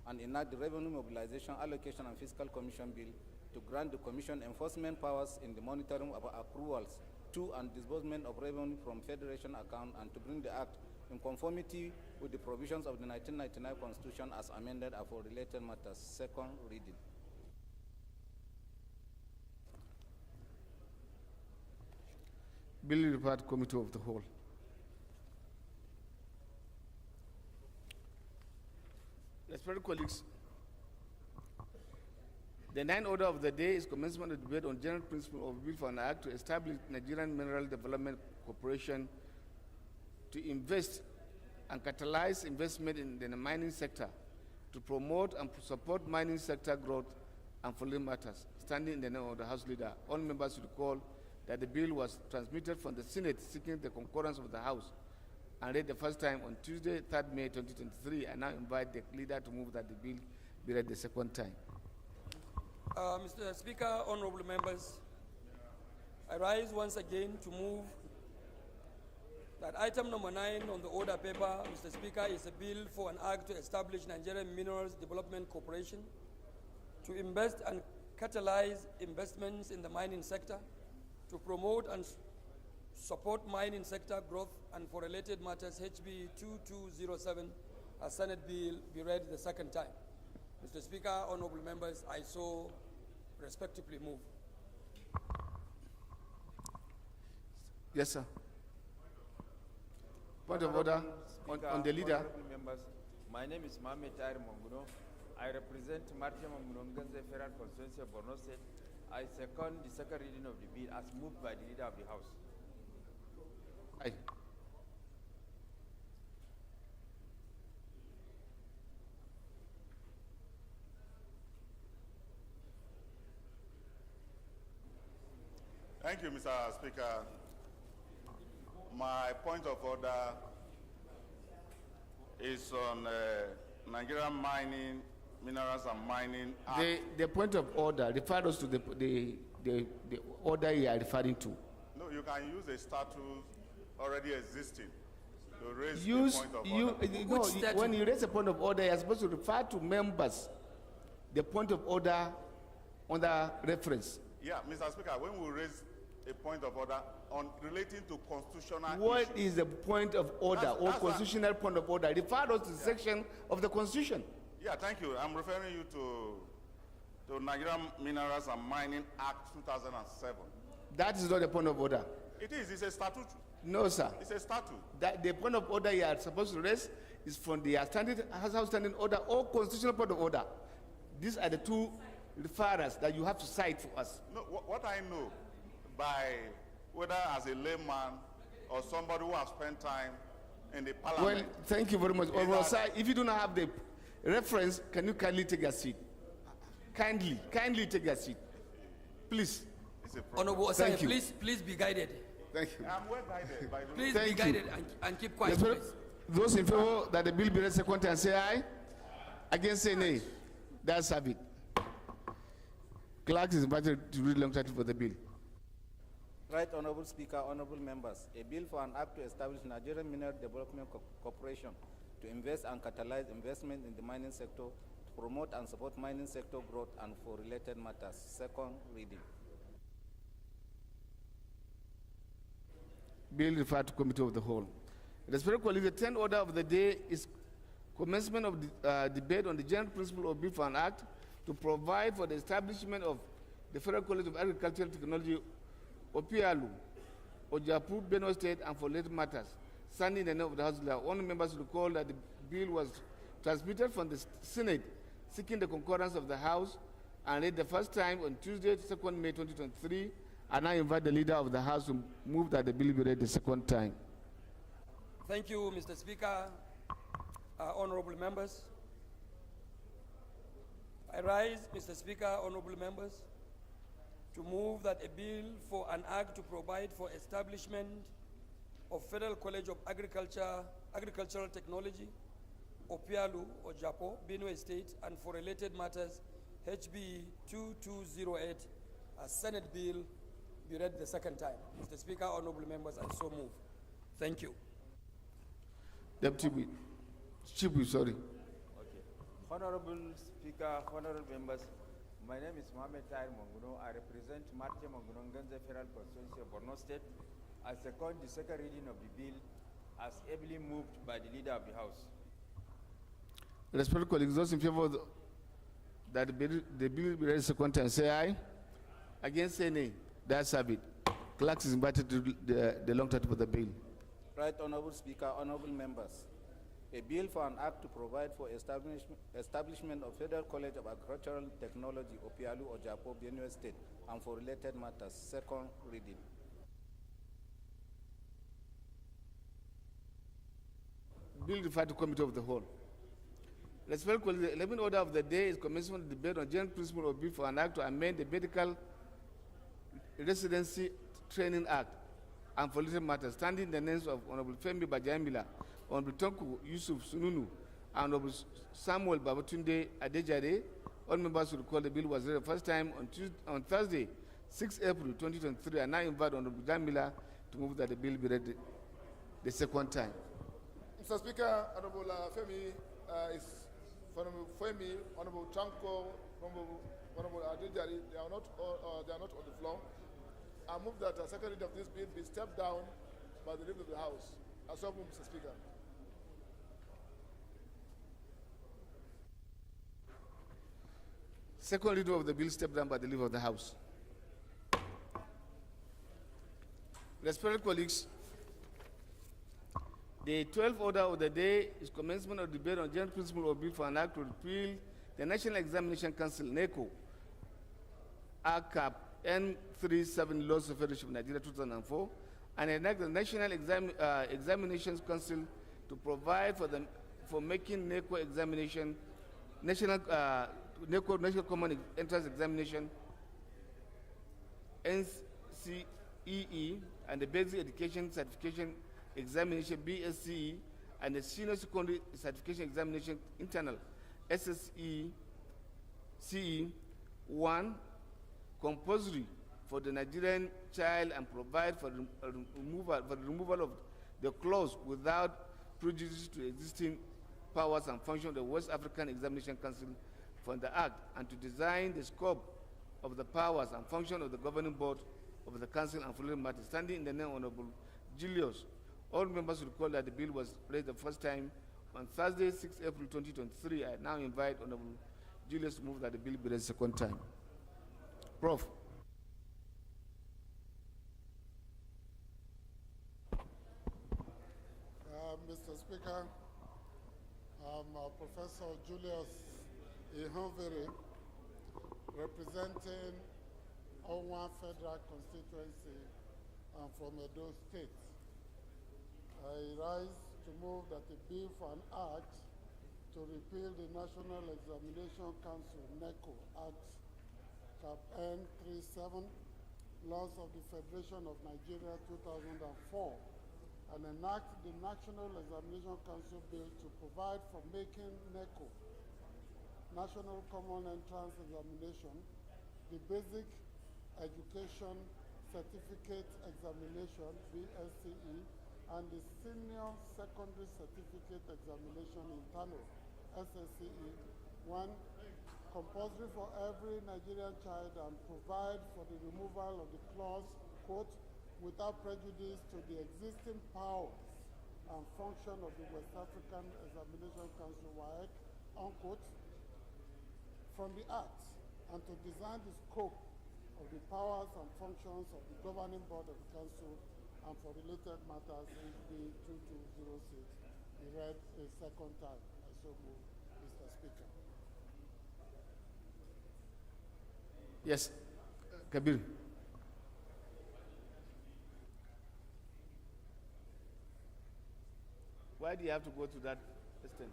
and enact the Revenue Mobilization, Allocation, and Fiscal Commission Bill to grant the Commission enforcement powers in the monitoring of accruals to and disbursement of revenue from Federation account, and to bring the Act in conformity with the provisions of the 1999 Constitution as amended and for related matters. Second reading. Bill report committee of the whole. Respected colleagues, the ninth order of the day is commencement of debate on general principle of bill for an act to establish Nigerian Mineral Development Corporation to invest and catalyze investment in the mining sector, to promote and support mining sector growth and following matters, standing in the name of the House Leader. All members recall that the bill was transmitted from the Senate seeking the concurrence of the House and read the first time on Tuesday, 3rd May 2023. I now invite the Leader to move that the bill be read the second time. Mr. Speaker, honorable members, I rise once again to move that item number 9 on the order paper, Mr. Speaker, is a bill for an act to establish Nigerian Minerals Development Corporation to invest and catalyze investments in the mining sector, to promote and support mining sector growth, and for related matters, HB 2207, a Senate bill, be read the second time. Mr. Speaker, honorable members, I so respectively move. Yes, sir. Point of order on the leader. Honorable members, my name is Mohamed Tahir Monguno. I represent Martia Monguno Nganze Federal Constituency of Borno State. I second the second reading of the bill as moved by the leader of the House. Aye. Thank you, Mr. Speaker. My point of order is on Nigerian Mining, Minerals and Mining Act. The point of order refers us to the order you are referring to. No, you can use a statute already existing to raise Use, the point of order. when you raise a point of order, you are supposed to refer to members the point of order under reference. Yeah, Mr. Speaker, when we raise a point of order on relating to constitutional What issues. is the point of order or That's constitutional point of order? Refer us to the section of the Constitution. Yeah, thank you. I'm referring you to Nigerian Minerals and Mining Act 2007. That is not the point of order. It is. It's a statute. No, sir. It's a statute. The point of order you are supposed to raise is from the House standing order or constitutional point of order. These are the two referrals that you have to cite for us. No, what I know, by whether as a layman or somebody who has spent time in the parliament. Well, thank you very much. Honorable sir, if you do not have the reference, can you kindly take a seat? Kindly take a seat. Please. Honorable Osai, please be guided. Thank you. I'm well guided by the Please Thank be you. guided and keep quiet, Yes, please. those in favor that the bill be read second time say aye. Against say nay. That's have it. Clerk is invited to read long title for the bill. Right, Honorable Speaker, Honorable Members, a bill for an act to establish Nigerian Mineral Development Corporation to invest and catalyze investment in the mining sector, to promote and support mining sector growth and for related matters. Second reading. Bill referred to Committee of the Whole. Respected colleagues, the 10th order of the day is commencement of the debate on the general principle of Bill for an Act to provide for the establishment of the Federal College of Agricultural Technology, Opialu, Ojapu, Benue State, and for related matters. Standing in the name of the House, all members recall that the bill was transmitted from the Senate, seeking the concurrence of the House, and read the first time on Tuesday, 2nd May 2023. And I invite the leader of the House to move that the bill be read the second time. Thank you, Mr. Speaker. Honorable members. I rise, Mr. Speaker, honorable members, to move that a bill for an act to provide for establishment of Federal College of Agricultural Technology, Opialu, Ojapo, Benue State, and for related matters, HB 2208, a Senate bill, be read the second time. Mr. Speaker, honorable members, I so move. Thank you. Deputy Chief, sorry. Okay. Honorable Speaker, honorable members, my name is Mohamed Tahir Monguno. I represent Martia Monguno Nganze Federal Constituency of Borno State. I second the second reading of the bill as ably moved by the leader of the House. Respected colleagues, those in favor of that the bill be read second time say aye. Against say nay. That's have it. Clerk is invited to the long title for the bill. Right, Honorable Speaker, honorable members. A bill for an act to provide for establishment of Federal College of Agricultural Technology, Opialu, Ojapo, Benue State, and for related matters. Second reading. Bill referred to Committee of the Whole. Respected colleagues, the 11th order of the day is commencement of the debate on general principle of bill for an act to amend the Medical Residency Training Act and for related matters, standing in the names of Honorable Femi Bajamila, Honorable Tonku Yusuf Sununu, and Honorable Samuel Babatunde Adejare. All members will recall the bill was read the first time on Thursday, 6 April 2023, and I invite Honorable Jamila to move that the bill be read the second time. Mr. Speaker, Honorable Femi is Honorable Femi, Honorable Tanko, Honorable Adejari, they are not on the floor. I move that the second reading of this bill be stepped down by the leader of the House. I so move, Mr. Speaker. Second reading of the bill stepped down by the leader of the House. Respected colleagues, the 12th order of the day is commencement of debate on general principle of bill for an act to repeal the National Examination Council, NECO, ACAP N37 Laws of Federation of Nigeria 2004, and enact the National Examinations Council to provide for making NECO examination, National Common Entrance Examination, NCEE, and the Basic Education Certification Examination, BSCE, and the Senior Secondary Certification Examination, Internal, SSE, CE, 1, compulsory for the Nigerian child and provide for the removal of the clause without prejudice to existing powers and functions of the West African Examination Council from the Act, and to design the scope of the powers and functions of the governing board of the Council and following matters. Standing in the name of Honorable Julius, all members recall that the bill was raised the first time on Thursday, 6 April 2023. I now invite Honorable Julius to move that the bill be raised a second time. Prof. Mr. Speaker, I'm Professor Julius Ihonvere, representing Owan Federal Constituency. I'm from Edo State. I rise to move that a bill for an act to repeal the National Examination Council, NECO, Act Cap N37, Laws of the Federation of Nigeria 2004, and enact the National Examination Council Bill to provide for making NECO, National Common Entrance Examination, the Basic Education Certificate Examination, BSCE, and the Senior Secondary Certificate Examination, Internal, SSCE, 1, compulsory for every Nigerian child, and provide for the removal of the clause, quote, without prejudice to the existing powers and function of the West African Examination Council, WAEC, unquote, from the Act, and to design the scope of the powers and functions of the governing board of the Council and for related matters, HB 2206, be read a second time. I so move, Mr. Speaker. Yes, Kabir. Why do you have to go to that extent?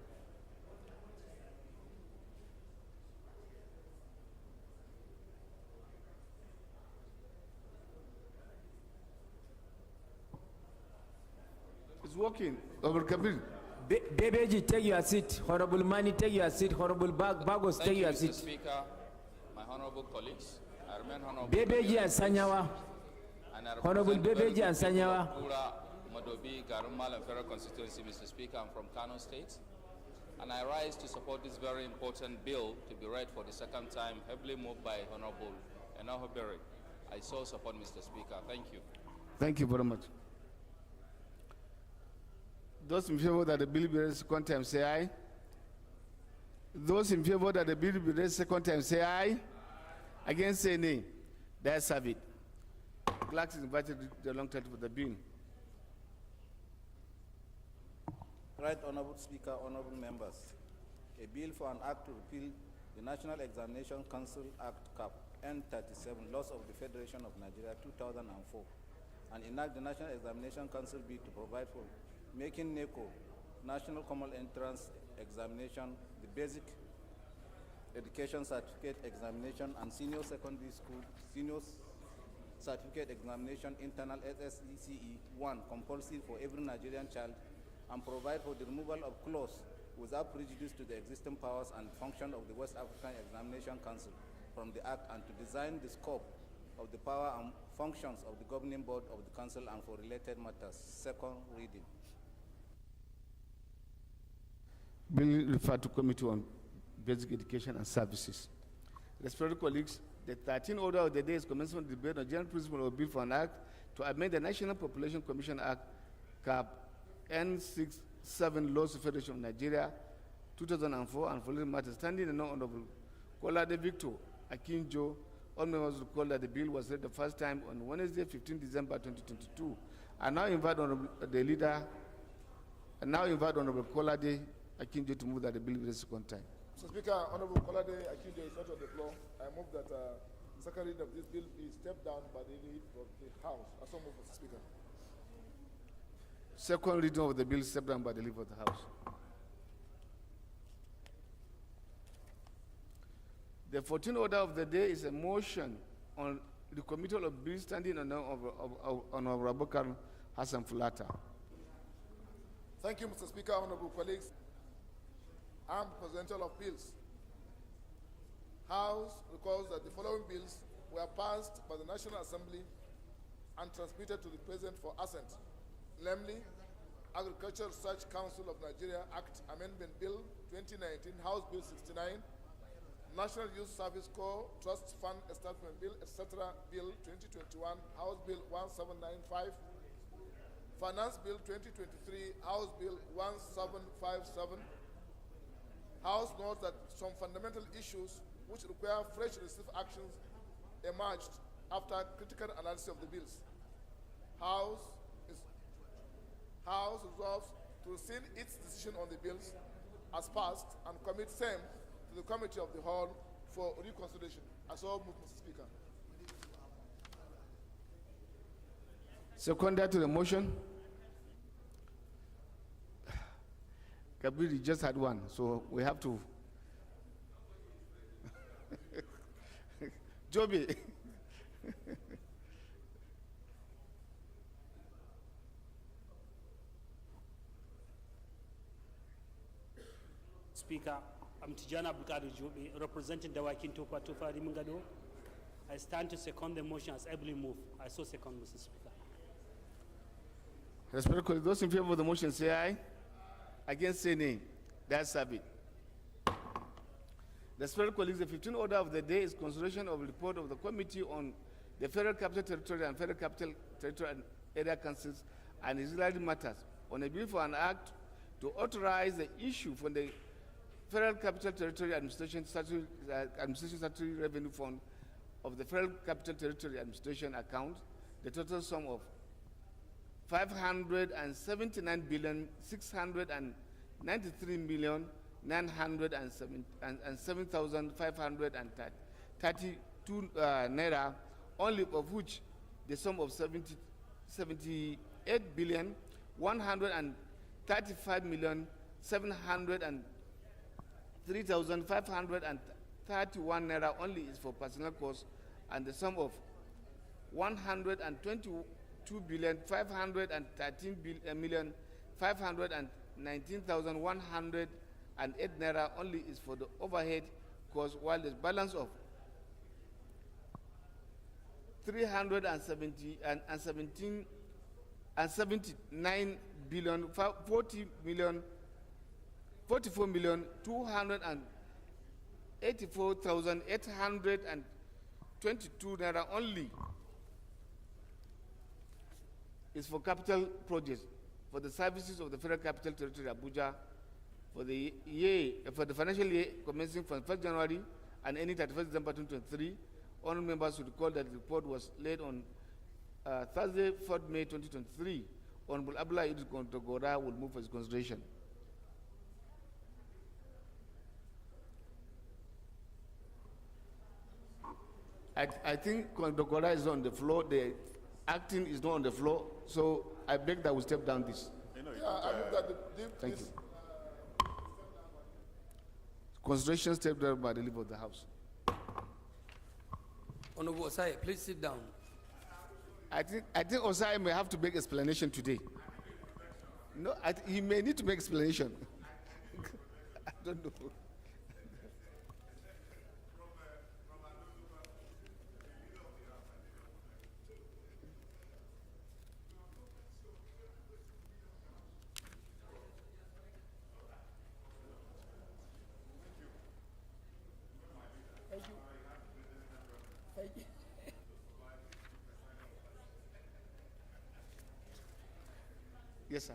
It's working. Over Kabir. Bebeji, take your seat. Honorable Mani, take your seat. Honorable Bagos, take your seat. Mr. Speaker, my honorable colleagues, I remain honorable. Bebeji and Sanyawa. Honorable Bebeji and Sanyawa. Madobi, Garumal, and Federal Constituency, Mr. Speaker, I'm from Kano State. And I rise to support this very important bill to be read for the second time, heavily moved by Honorable Enohobere. I so support, Mr. Speaker. Thank you. Thank you very much. Those in favor that the bill be read second time, say aye. Those in favor that the bill be read second time, say aye. Against, say nay. That's have it. Clerk is invited to the long title for the bill. Right Honorable Speaker, honorable members, a bill for an act to repeal the National Examination Council Act Cap N37, Laws of the Federation of Nigeria 2004, and enact the National Examination Council Bill to provide for making NECO, National Common Entrance Examination, the Basic Education Certificate Examination, and Senior Secondary School Senior Certificate Examination, Internal SSECE 1, compulsory for every Nigerian child, and provide for the removal of clause without prejudice to the existing powers and function of the West African Examination Council from the Act, and to design the scope of the power and functions of the governing board of the Council and for related matters. Second reading. Bill referred to Committee on Basic Education and Services. Respected colleagues, the 13th order of the day is commencement debate on general principle of bill for an act to amend the National Population Commission Act, CAP N67, Laws of Federation of Nigeria 2004, and following matters. Standing in the Honorable Kolade Victor Akinjo. All members recall that the bill was read the first time on Wednesday, 15 December 2022. I now invite the leader, and now invite Honorable Kolade Akinjo to move that the bill be read the second time. Mr. Speaker, Honorable Kolade Akinjo is not on the floor. I move that the second reading of this bill is stepped down by the lead of the House. I so move, Mr. Speaker. Second reading of the bill stepped down by the lead of the House. The 14th order of the day is a motion on the committal of bills standing on Honorable Abubakar Hassan Fulata. Thank you, Mr. Speaker, honorable colleagues. I'm presenter of bills. House recalls that the following bills were passed by the National Assembly and transmitted to the President for assent. Namely, Agricultural Research Council of Nigeria Act Amendment Bill 2019, House Bill 69, National Youth Service Corps Trust Fund Establishment Bill, etc. Bill 2021, House Bill 1795, Finance Bill 2023, House Bill 1757. House notes that some fundamental issues which require fresh legislative actions emerged after critical analysis of the bills. House resolves to rescind its decision on the bills as passed and commit same to the Committee of the Whole for reconsideration. I so move, Mr. Speaker. Secondary to the motion. Kabir just had one, so we have to. Joby. Speaker, I'm Tijana Abdulkadir Joby, representing Dawakin Topa Tofa Rimungado. I stand to second the motion as ably moved. I so second, Mr. Speaker. Respected colleagues, those in favor of the motion say aye. Against say nay. That's it. Respected colleagues, the 15th order of the day is consideration of the report of the Committee on the Federal Capital Territory and Federal Capital Territory and Area Councils and Auxiliary matters on a bill for an act to authorize the issue from the Federal Capital Territory Administration Statutory Revenue Fund of the Federal Capital Territory Administration account the total sum of 573,693,907,532 naira, only of which the sum of 78,135,703,531 naira only is for personal costs, and the sum of 122,513,519,108 naira only is for the overhead cost, while the balance of 44,284,822 naira only is for capital projects for the services of the Federal Capital Territory Abuja for the financial year commencing from 1st January and ending 31st December 2023. Honourable members should recall that the report was laid on Thursday, 4th May 2023. Honourable Abdullah Idris Kontogora will move for his consideration. I think Kontogora is on the floor. The acting is not on the floor, so I beg that we step down this. I move that Thank you. Consideration stepped down by the leader of the House. Honorable Osai, please sit down. I think Osai may have to make explanation today. No, he may need to make explanation. I don't know. Yes, sir.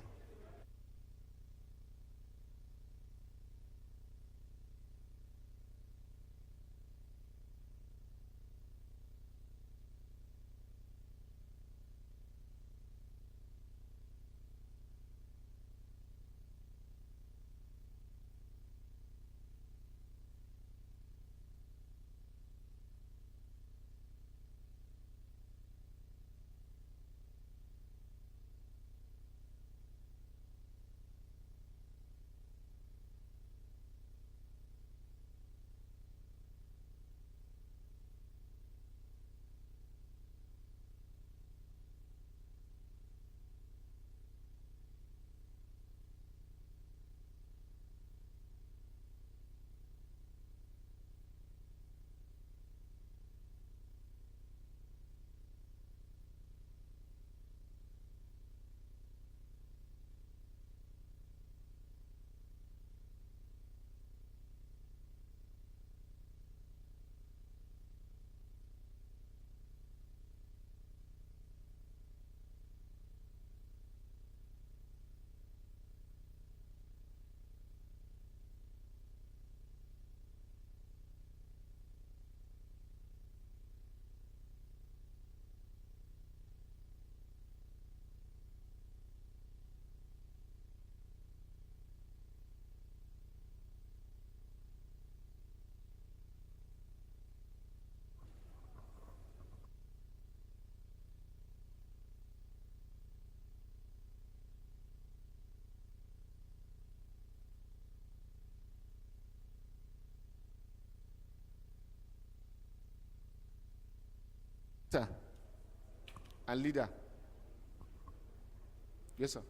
and leader. Yes, sir.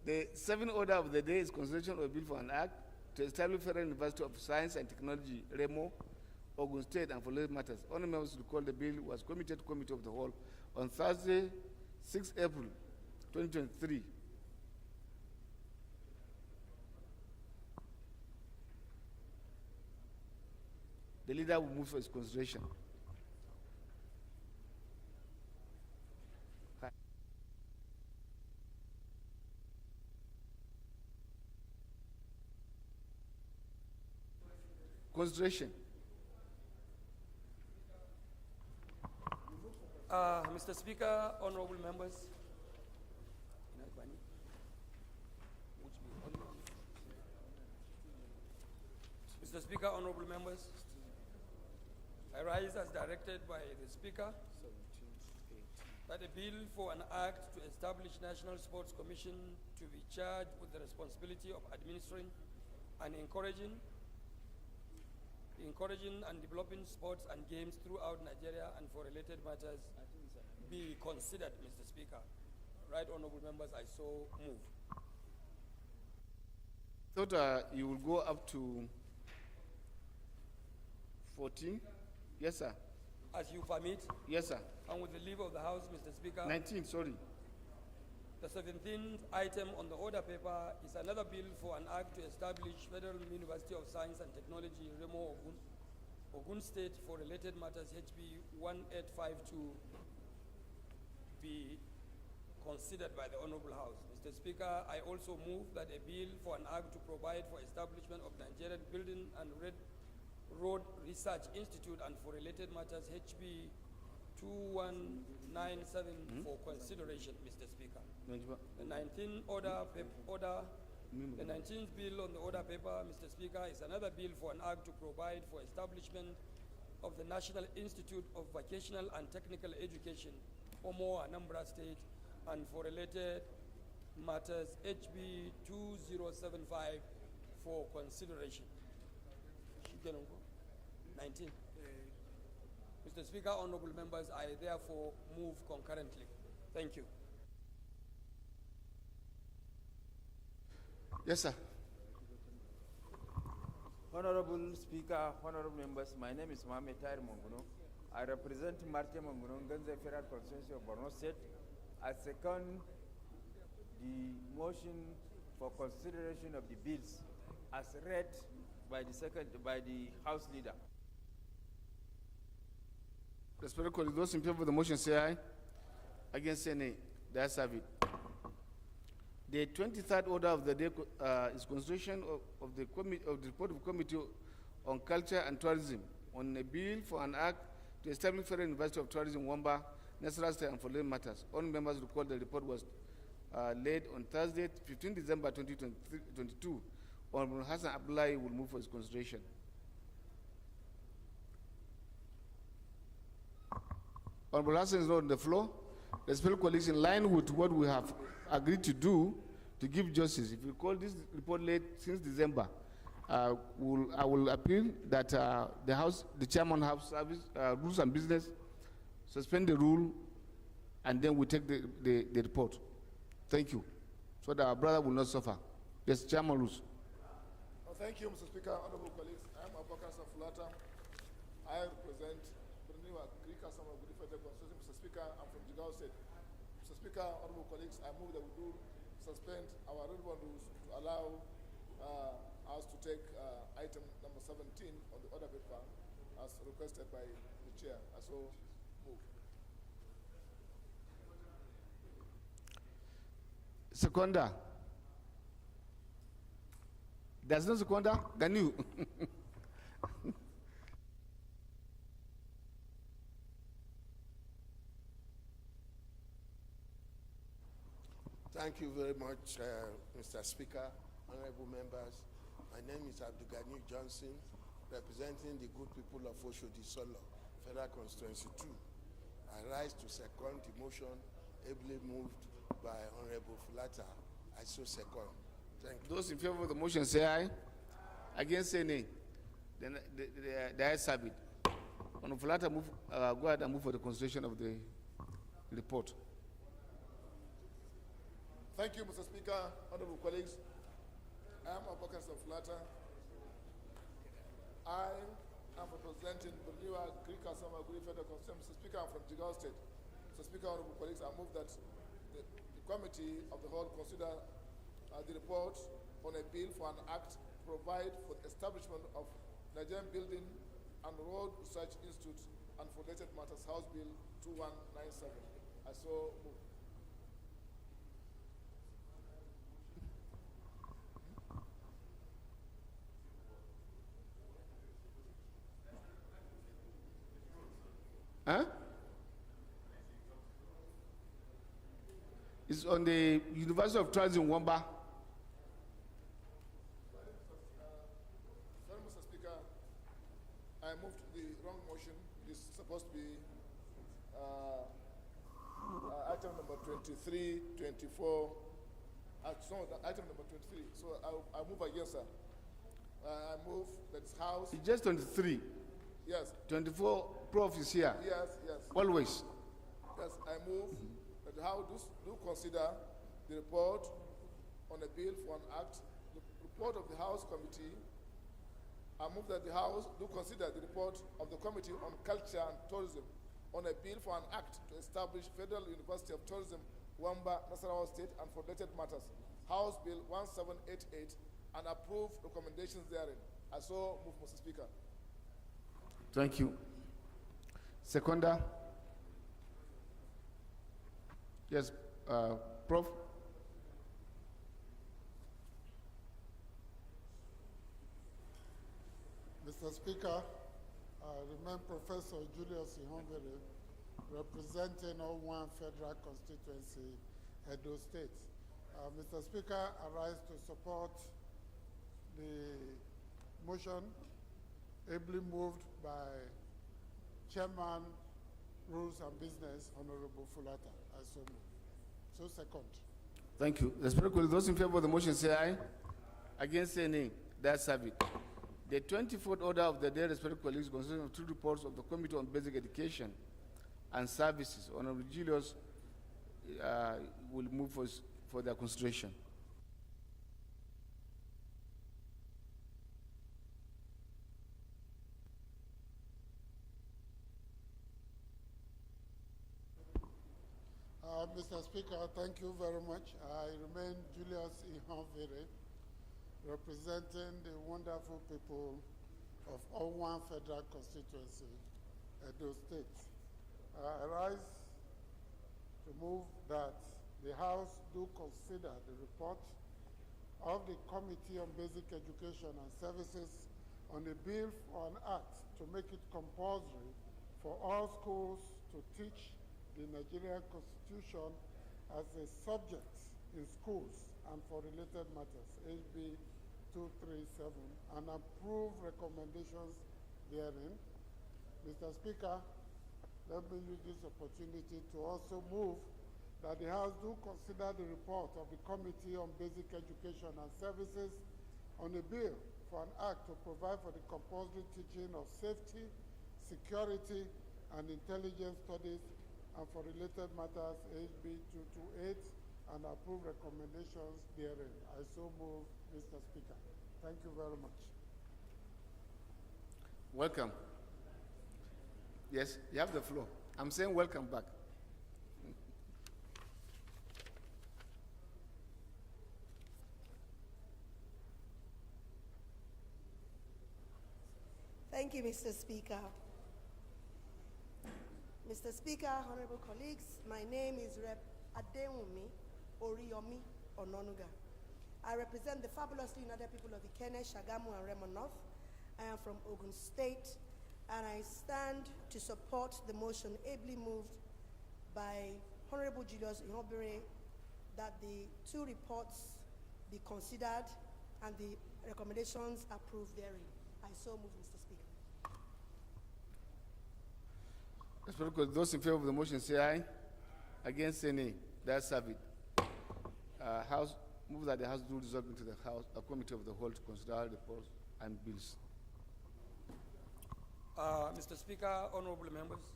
The seventh order of the day is consideration of a bill for an act to establish Federal University of Science and Technology, Remo, Ogun State, and for related matters. Only members recall the bill was committed to Committee of the Whole on Thursday, 6 April 2023. The leader will move for its consideration. Consideration. Mr. Speaker, honorable members. Mr. Speaker, honorable members, I rise as directed by the Speaker that a bill for an act to establish National Sports Commission to be charged with the responsibility of administering and encouraging and developing sports and games throughout Nigeria and for related matters be considered, Mr. Speaker. Right, honorable members, I so move. Thought you will go up to 14? Yes, sir. As you permit? Yes, sir. And with the leave of the House, Mr. Speaker. 19, sorry. The 17th item on the order paper is another bill for an act to establish Federal University of Science and Technology, Remo, Ogun State for related matters, HB 1852, be considered by the Honorable House. Mr. Speaker, I also move that a bill for an act to provide for establishment of Nigerian Building and Road Research Institute and for related matters, HB 2197 for consideration, Mr. Speaker. The 19th the 19th bill on the order paper, Mr. Speaker, is another bill for an act to provide for establishment of the National Institute of Vocational and Technical Education, Omo, Anambra State, and for related matters, HB 2075 for consideration. 19. Mr. Speaker, honorable members, I therefore move concurrently. Thank you. Yes, sir. Honorable Speaker, honorable members, my name is Mohamed Tahir Monguno. I represent Marte Monguno, Ganze Federal Constituency of Borno State. I second the motion for consideration of the bills as read by the House Leader. Respected colleagues, those in favor of the motion say aye. Against say nay. The ayes have it. The 23rd order of the day is consideration of the report of Committee on Culture and Tourism on a bill for an act to establish Federal University of Tourism, Wamba, Nasarawa State, and for related matters. All members recall the report was laid on Thursday, 15 December 2022, Honorable Hassan Abdullahi will move for his consideration. Honorable Hassan is not on the floor. Respected colleagues, in line with what we have agreed to do to give justice, if you call this report late since December, I will appeal that the chairman have service rules and business, suspend the rule, and then we take the report. Thank you, so that our brother will not suffer. Yes, chairman rules. Thank you, Mr. Speaker. Honorable colleagues, I am Abubakar Safulata. I represent Plenary Federal Constituency. Mr. Speaker, I'm from Jigawa State. Mr. Speaker, honorable colleagues, I move that we do suspend our relevant rules to allow us to take item number 17 on the order paper as requested by the chair. I so move. Seconder. There's no seconder? Ganu. Thank you very much, Mr. Speaker, honorable members. My name is Abdulgani Johnson, representing the good people of Oshodi Solo, Federal Constituency 2. I rise to second the motion ably moved by Honorable Fulata. I so second. Thank you. Those in favor of the motion say aye. Against say nay. Then the ayes have it. Honorable Fulata, go ahead and move for the consideration of the report. Thank you, Mr. Speaker, honorable colleagues. I am Abubakar Safulata. I am representing Buniwa Greek Asama Guri Federal Constituency. Mr. Speaker, I'm from Jigawa State. Mr. Speaker, honorable colleagues, I move that the committee of the whole consider the report on a bill for an act to provide for the establishment of Nigerian Building and Road Research Institute and for related matters, House Bill 2197. I so move. Huh? It's on the University of Trans in Wamba. Sorry, Mr. Speaker, I moved the wrong motion. It's supposed to be item number 23, 24. Item number 23. So I move again, sir. I move that it's House. It's just 23. Yes. 24, Prof is here. Yes, yes. Always. Yes, I move that the House do consider the report on a bill for an act, the report of the House Committee. I move that the House do consider the report of the Committee on Culture and Tourism on a bill for an act to establish Federal University of Tourism, Wamba, Nasarawa State, and for related matters, House Bill 1788, and approve recommendations therein. I so move, Mr. Speaker. Thank you. Seconder. Yes, Prof. Mr. Speaker, I remain Professor Julius Ihonvere, representing O1 Federal Constituency, Edo State. Mr. Speaker, I rise to support the motion ably moved by Chairman, Rules and Business, Honorable Fulata. I so move. So second. Thank you. Respectfully, those in favor of the motion say aye. Against say nay. That's have it. The 24th order of the day, respected colleagues, consisting of two reports of the Committee on Basic Education and Services. Honorable Julius will move for their consideration. Mr. Speaker, thank you very much. I remain Julius Ihonvere, representing the wonderful people of O1 Federal Constituency, Edo State. I rise to move that the House do consider the report of the Committee on Basic Education and Services on the bill for an act to make it compulsory for all schools to teach the Nigerian Constitution as a subject in schools and for related matters, HB 237 and approve recommendations therein. Mr. Speaker, let me use this opportunity to also move that the House do consider the report of the Committee on Basic Education and Services on a bill for an act to provide for the compulsory teaching of safety, security, and intelligence studies and for related matters, HB 228, and approve recommendations therein. I so move, Mr. Speaker. Thank you very much. Welcome. Yes, you have the floor. I'm saying welcome back. Thank you, Mr. Speaker. Mr. Speaker, honorable colleagues, my name is Rep. Adewumi Oriyomi Ononuga. I represent the fabulously united people of Ikenne, Shagamu, and Remo North. I am from Ogun State, and I stand to support the motion ably moved by Honorable Julius Ihobere that the two reports be considered and the recommendations approved therein. I so move, Mr. Speaker. Those in favor of the motion say aye. Against say nay. That's have it. House move that the House do resolve into the House, a committee of the whole to consider reports and bills. Mr. Speaker, honorable members,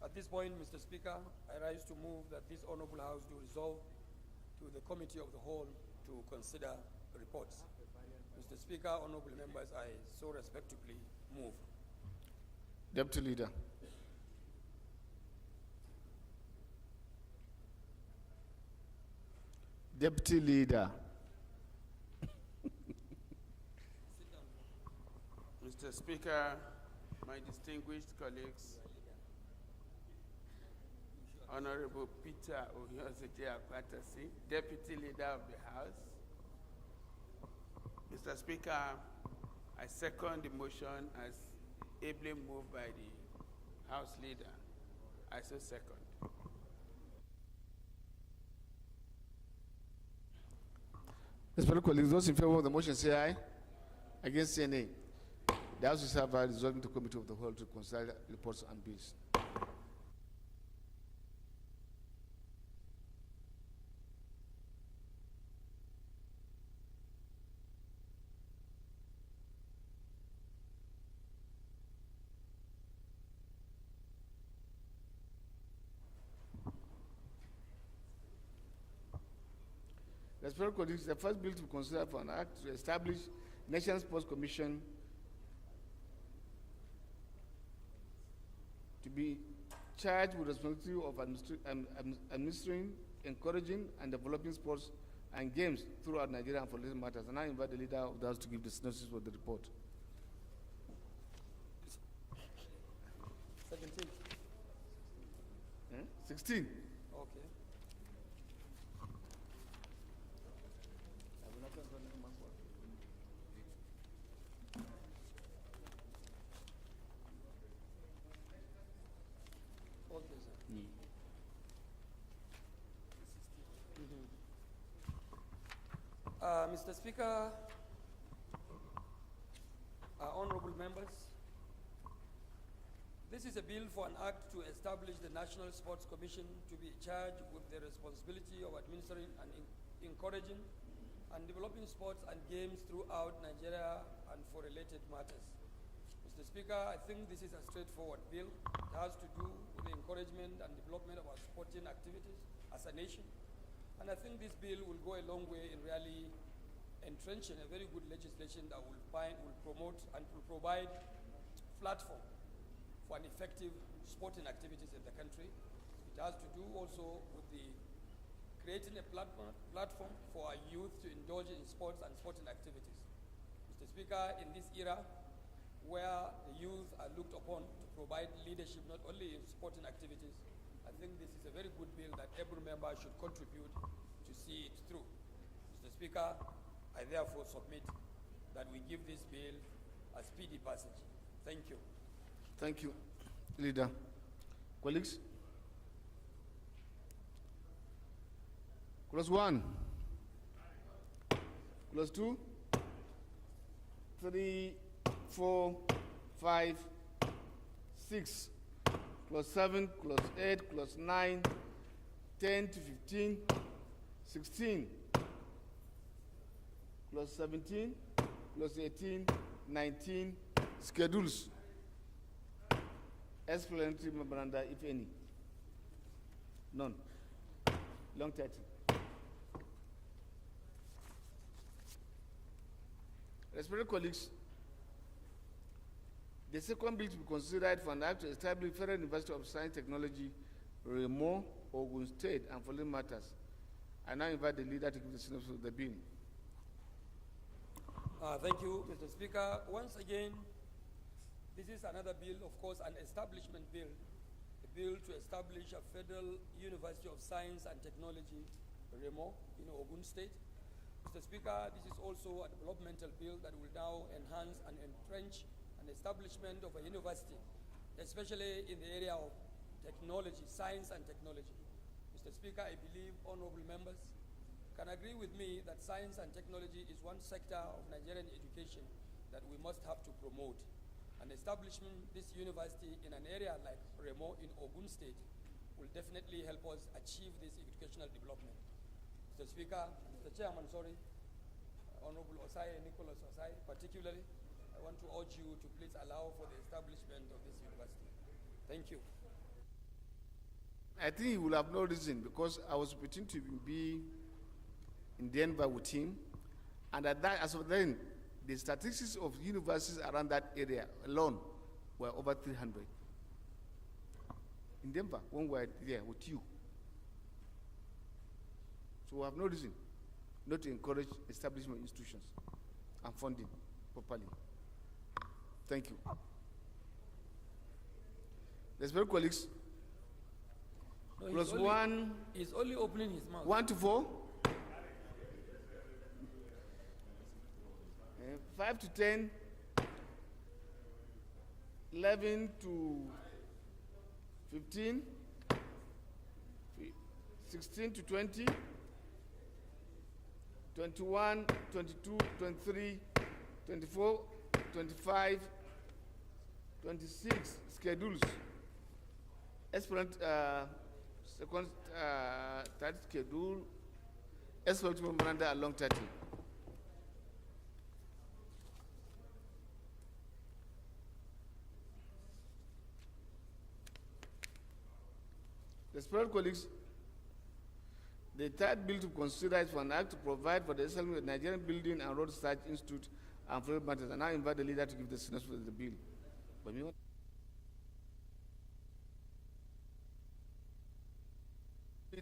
at this point, Mr. Speaker, I rise to move that this honorable House do resolve to the committee of the whole to consider reports. Mr. Speaker, honorable members, I so respectfully move. Deputy Leader. Deputy Leader. Mr. Speaker, my distinguished colleagues, Honorable Peter Oyoseke Akwatasi, Deputy Leader of the House. Mr. Speaker, I second the motion as ably moved by the House Leader. I so second. Mr. Colleagues, those in favor of the motion say aye. Against say nay. The House is hereby resolved into committee of the whole to consider reports and bills. Respected colleagues, the first bill to consider for an act to establish National Sports Commission to be charged with responsibility of administering, encouraging, and developing sports and games throughout Nigeria and for related matters. And I invite the leader of the House to give the synopsis for the report. 17. 16. Okay. Okay, sir. Mr. Speaker, honorable members, this is a bill for an act to establish the National Sports Commission to be charged with the responsibility of administering and encouraging and developing sports and games throughout Nigeria and for related matters. Mr. Speaker, I think this is a straightforward bill. It has to do with the encouragement and development of our sporting activities as a nation. And I think this bill will go a long way in really entrenching a very good legislation that will promote and will provide platform for an effective sporting activities in the country. It has to do also with the creating a platform for our youth to indulge in sports and sporting activities. Mr. Speaker, in this era where the youth are looked upon to provide leadership not only in sporting activities, I think this is a very good bill that every member should contribute to see it through. Mr. Speaker, I therefore submit that we give this bill a speedy passage. Thank you. Thank you, Leader. Colleagues? Clause 1. Clause 2. 3, 4, 5, 6, plus 7, plus 8, plus 9, 10 to 15, 16, plus 17, plus 18, 19, schedules. Explanatory memoranda, if any. None. Long 30. Respected colleagues, the second bill to be considered for an act to establish Federal University of Science and Technology, Remo, Ogun State, and following matters. I now invite the leader to give the synopsis of the bill. Thank you, Mr. Speaker. Once again, this is another bill, of course, an establishment bill, a bill to establish a Federal University of Science and Technology, Remo, in Ogun State. Mr. Speaker, this is also a developmental bill that will now enhance and entrench an establishment of a university, especially in the area of technology, science and technology. Mr. Speaker, I believe honorable members can agree with me that science and technology is one sector of Nigerian education that we must have to promote. And establishing this university in an area like Remo in Ogun State will definitely help us achieve this educational development. Mr. Speaker, Mr. Chairman, Honorable Osai, Nicholas Osai, particularly, I want to urge you to please allow for the establishment of this university. Thank you. I think he will have no reason because I was waiting to be in Denver with him, and at that, as of then, the statistics of universities around that area alone were over 300. In Denver, when we were there with you. So we have no reason not to encourage establishment institutions and funding properly. Thank you. Respected colleagues, No, plus one. He's only opening his mouth. 1 to 4. 5 to 10. 11 to 15. 16 to 20. 21, 22, 23, 24, 25, 26 schedules. Second, third schedule, explanatory memoranda along 30. Respected colleagues, the third bill to consider is for an act to provide for the establishment of the Nigerian Building and Road Research Institute and for matters. And I invite the leader to give the synopsis of the bill.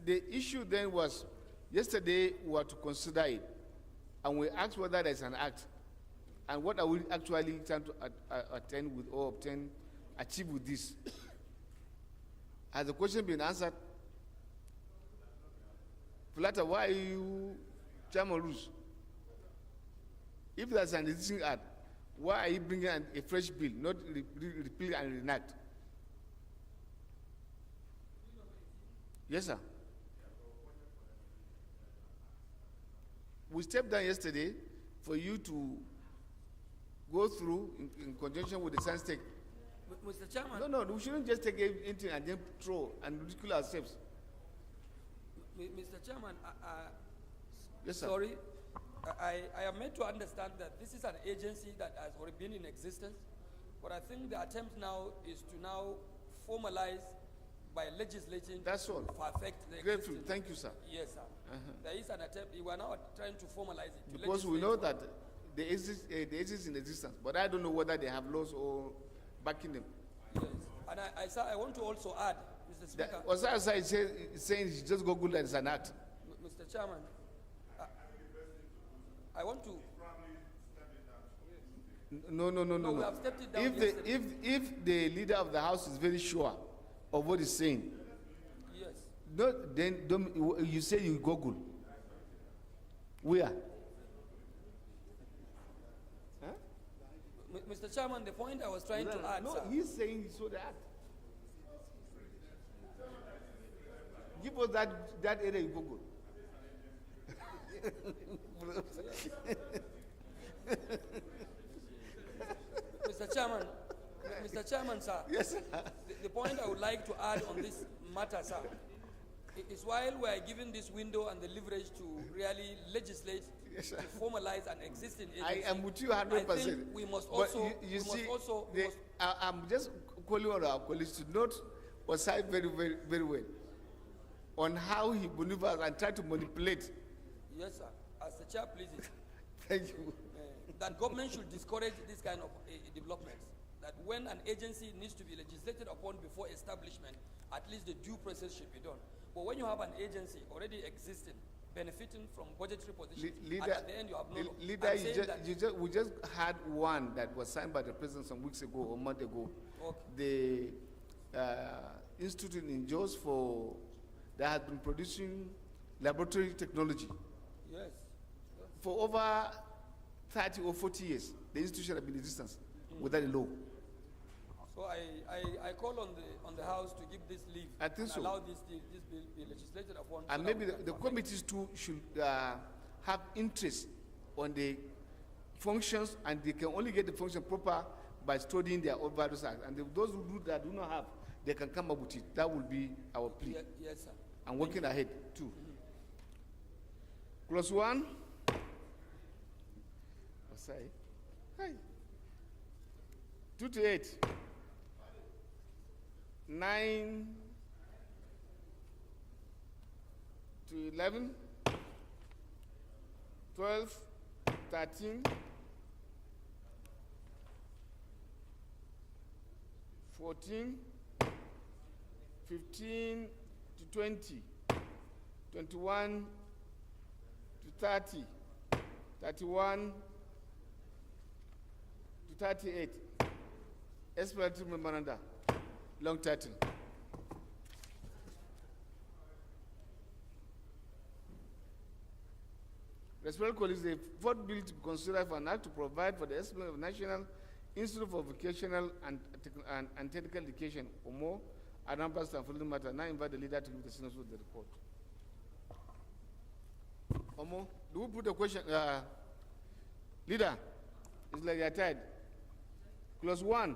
The issue then was, yesterday we were to consider it, and we asked whether there's an act, and what are we actually trying to attain with or achieve with this. Has the question been answered? Flatter, why are you Chairman Rus? If there's an existing act, why are you bringing a fresh bill, not repeal and reenact? Yes, sir. We stepped down yesterday for you to go through in conjunction with the science tech. Mr. Chairman. No, we shouldn't just take anything and then throw and ridicule ourselves. Mr. Chairman, yes, sir. Sorry, I am made to understand that this is an agency that has already been in existence, but I think the attempt now is to now formalize by legislating. That's all. Perfect the Grateful. existing. Thank you, sir. Yes, sir. There is an attempt. We are now trying to formalize it. To Because we legislate know for- that they exist in existence, but I don't know whether they have laws or backing them. Yes. And sir, I want to also add, Mr. Speaker. Osasa is saying he just Google that it's an act. Mr. Chairman, I want to. No. we have stepped it down If the leader of the house is very sure of what he's saying, Yes. no, then you say you Google. Where? Mr. Chairman, the point I was trying to add, No, sir. he's saying he saw the act. Give us that area you Google. Mr. Chairman, sir. Yes, sir. The point I would like to add on this matter, sir, is while we are given this window and the leverage to really legislate, Yes, sir. to formalize an existing I agency, am with you 100%. I think we must But also, you see, I'm just calling on our colleagues to note Osai very, very, very well on how he maneuvers and try to manipulate. yes, sir, as the chair pleases, Thank you. that government should discourage this kind of developments. That when an agency needs to be legislated upon before establishment, at least the due process should be done. But when you have an agency already existing, benefiting from budgetary positions, and at the end you have no law. Leader, I'm saying that- we just had one that was signed by the president some weeks ago or a month ago. Okay. The institute in Jos that has been producing laboratory technology Yes. for over 30 or 40 years. The institution has been in existence without a law. So I call on the House to give this leave I think and so. allow this bill be legislated upon. And so maybe that we the can committees too should have interest on the functions, and they can only get the function proper by studying their own various acts. And those who do not have, they can come up with it. That will be our plea. Yes, sir. And working ahead too. Clause 1. Sorry. Hi. 2 to 8. 9 to 11. 12, 13, 14, 15 to 20, 21 to 30, 31 to 38. Explanatory memoranda, long title. Respected colleagues, the fourth bill to be considered for an act to provide for the establishment of National Institute for Vocational and Technical Education, or more, and numbers and following matter. Now invite the leader to give the synopsis of the report. Omo, do we put a question? Leader, it's like you're tired. Clause 1.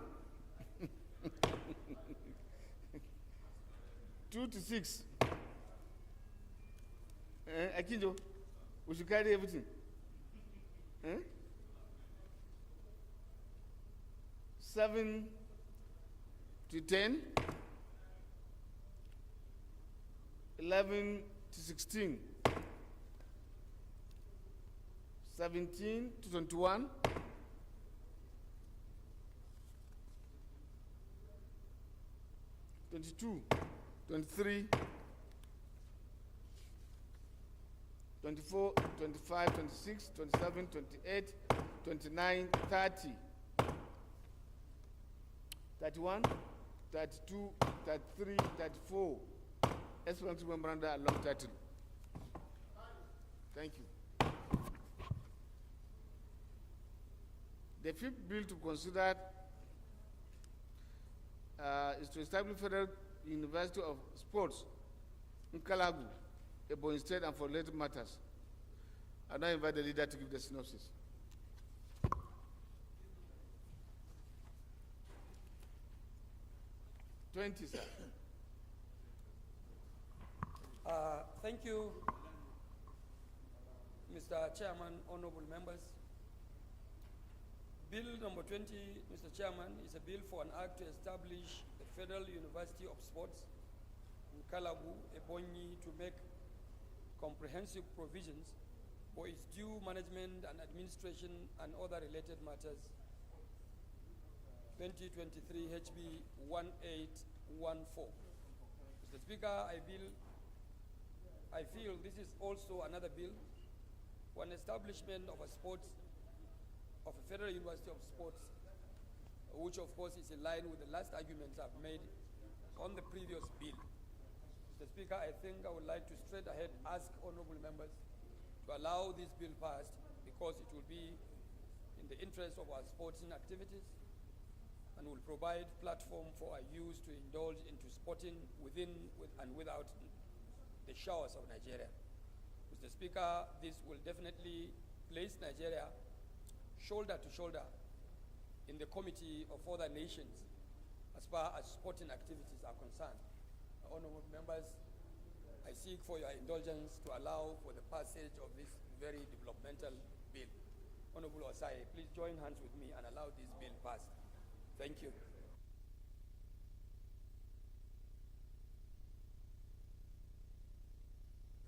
2 to 6. Akinjo, we should carry everything. 7 to 10. 11 to 16. 17 to 21. 22, 23, 24, 25, 26, 27, 28, 29, 30, 31, 32, 33, 34. Explanatory memoranda, long title. Thank you. The fifth bill to consider is to establish Federal University of Sports in Kalagu, Ebonyi State, and for related matters. I now invite the leader to give the synopsis. Sir. Thank you, Mr. Chairman, honorable members. Bill number 20, Mr. Chairman, is a bill for an act to establish the Federal University of Sports in Kalabu, Ebonyi, to make comprehensive provisions for its due management and administration and other related matters. 2023 HB 1814. Mr. Speaker, I feel this is also another bill for an establishment of a Federal University of Sports, which of course is in line with the last arguments I've made on the previous bill. Mr. Speaker, I think I would like to straight ahead ask honorable members to allow this bill passed because it will be in the interest of our sporting activities and will provide platform for our youth to indulge into sporting within and without the shores of Nigeria. Mr. Speaker, this will definitely place Nigeria shoulder to shoulder in the Committee of Other Nations as far as sporting activities are concerned. Honorable members, I seek for your indulgence to allow for the passage of this very developmental bill. Honorable Osai, please join hands with me and allow this bill passed. Thank you.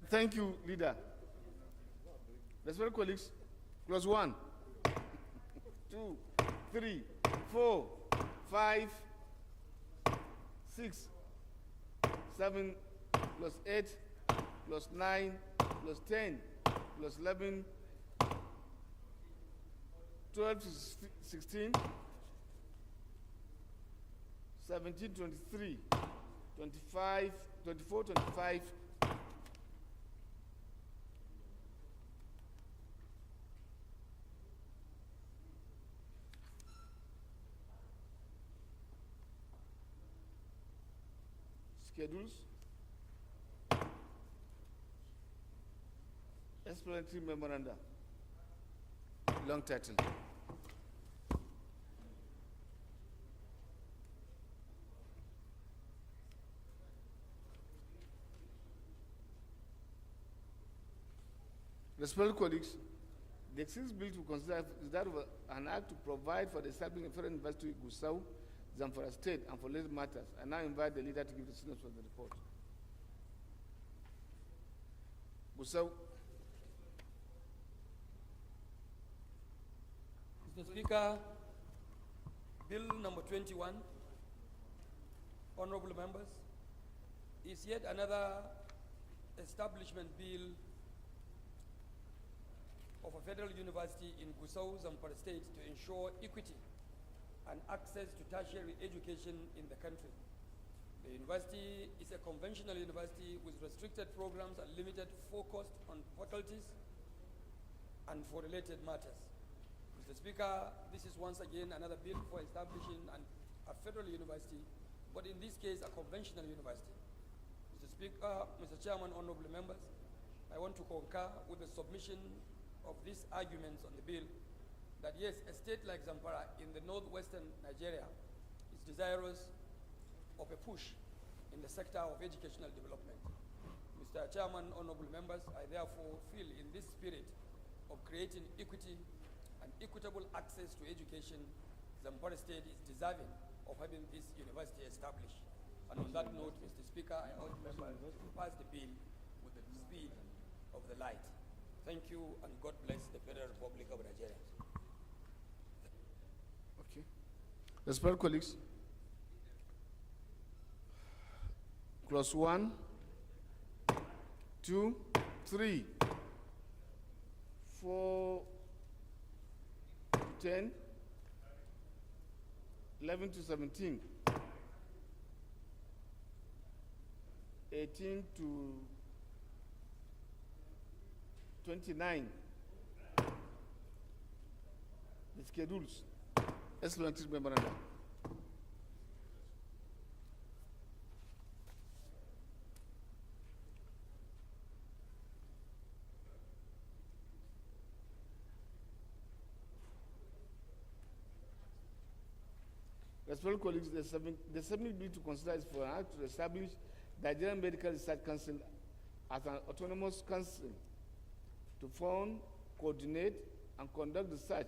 Thank you, Leader. Respected colleagues, clause 1, 2, 3, 4, 5, 6, 7, plus 8, plus 9, plus 10, plus 11, 12 to 16, 17, 23, 25, 24, 25, schedules, explanatory memoranda, long title. Respected colleagues, the sixth bill to consider is that of an act to provide for the establishment of Federal University of Gusau, Zamfara State, and for related matters. I now invite the leader to give the synopsis of the report. Gusau. Mr. Speaker, Bill number 21, honorable members, is yet another establishment bill of a federal university in Gusau, Zamfara State to ensure equity and access to tertiary education in the country. The university is a conventional university with restricted programs and limited focus on faculties and for related matters. Mr. Speaker, this is once again another bill for establishing a federal university, but in this case a conventional university. Mr. Speaker, Mr. Chairman, honorable members, I want to concur with the submission of these arguments on the bill that yes, a state like Zamfara in the northwestern Nigeria is desirous of a push in the sector of educational development. Mr. Chairman, honorable members, I therefore feel in this spirit of creating equity and equitable access to education, Zamfara State is deserving of having this university established. And on that note, Mr. Speaker, I urge members to pass the bill with the speed of the light. Thank you, and God bless the Federal Republic of Nigeria. Okay. Respected colleagues, clause 1, 2, 3, 4, 10, 11 to 17, 18 to 29, the schedules, explanatory memoranda. Respected colleagues, the submitted bill to consider is for an act to establish the Nigerian Medical Research Council as an autonomous council to fund, coordinate, and conduct research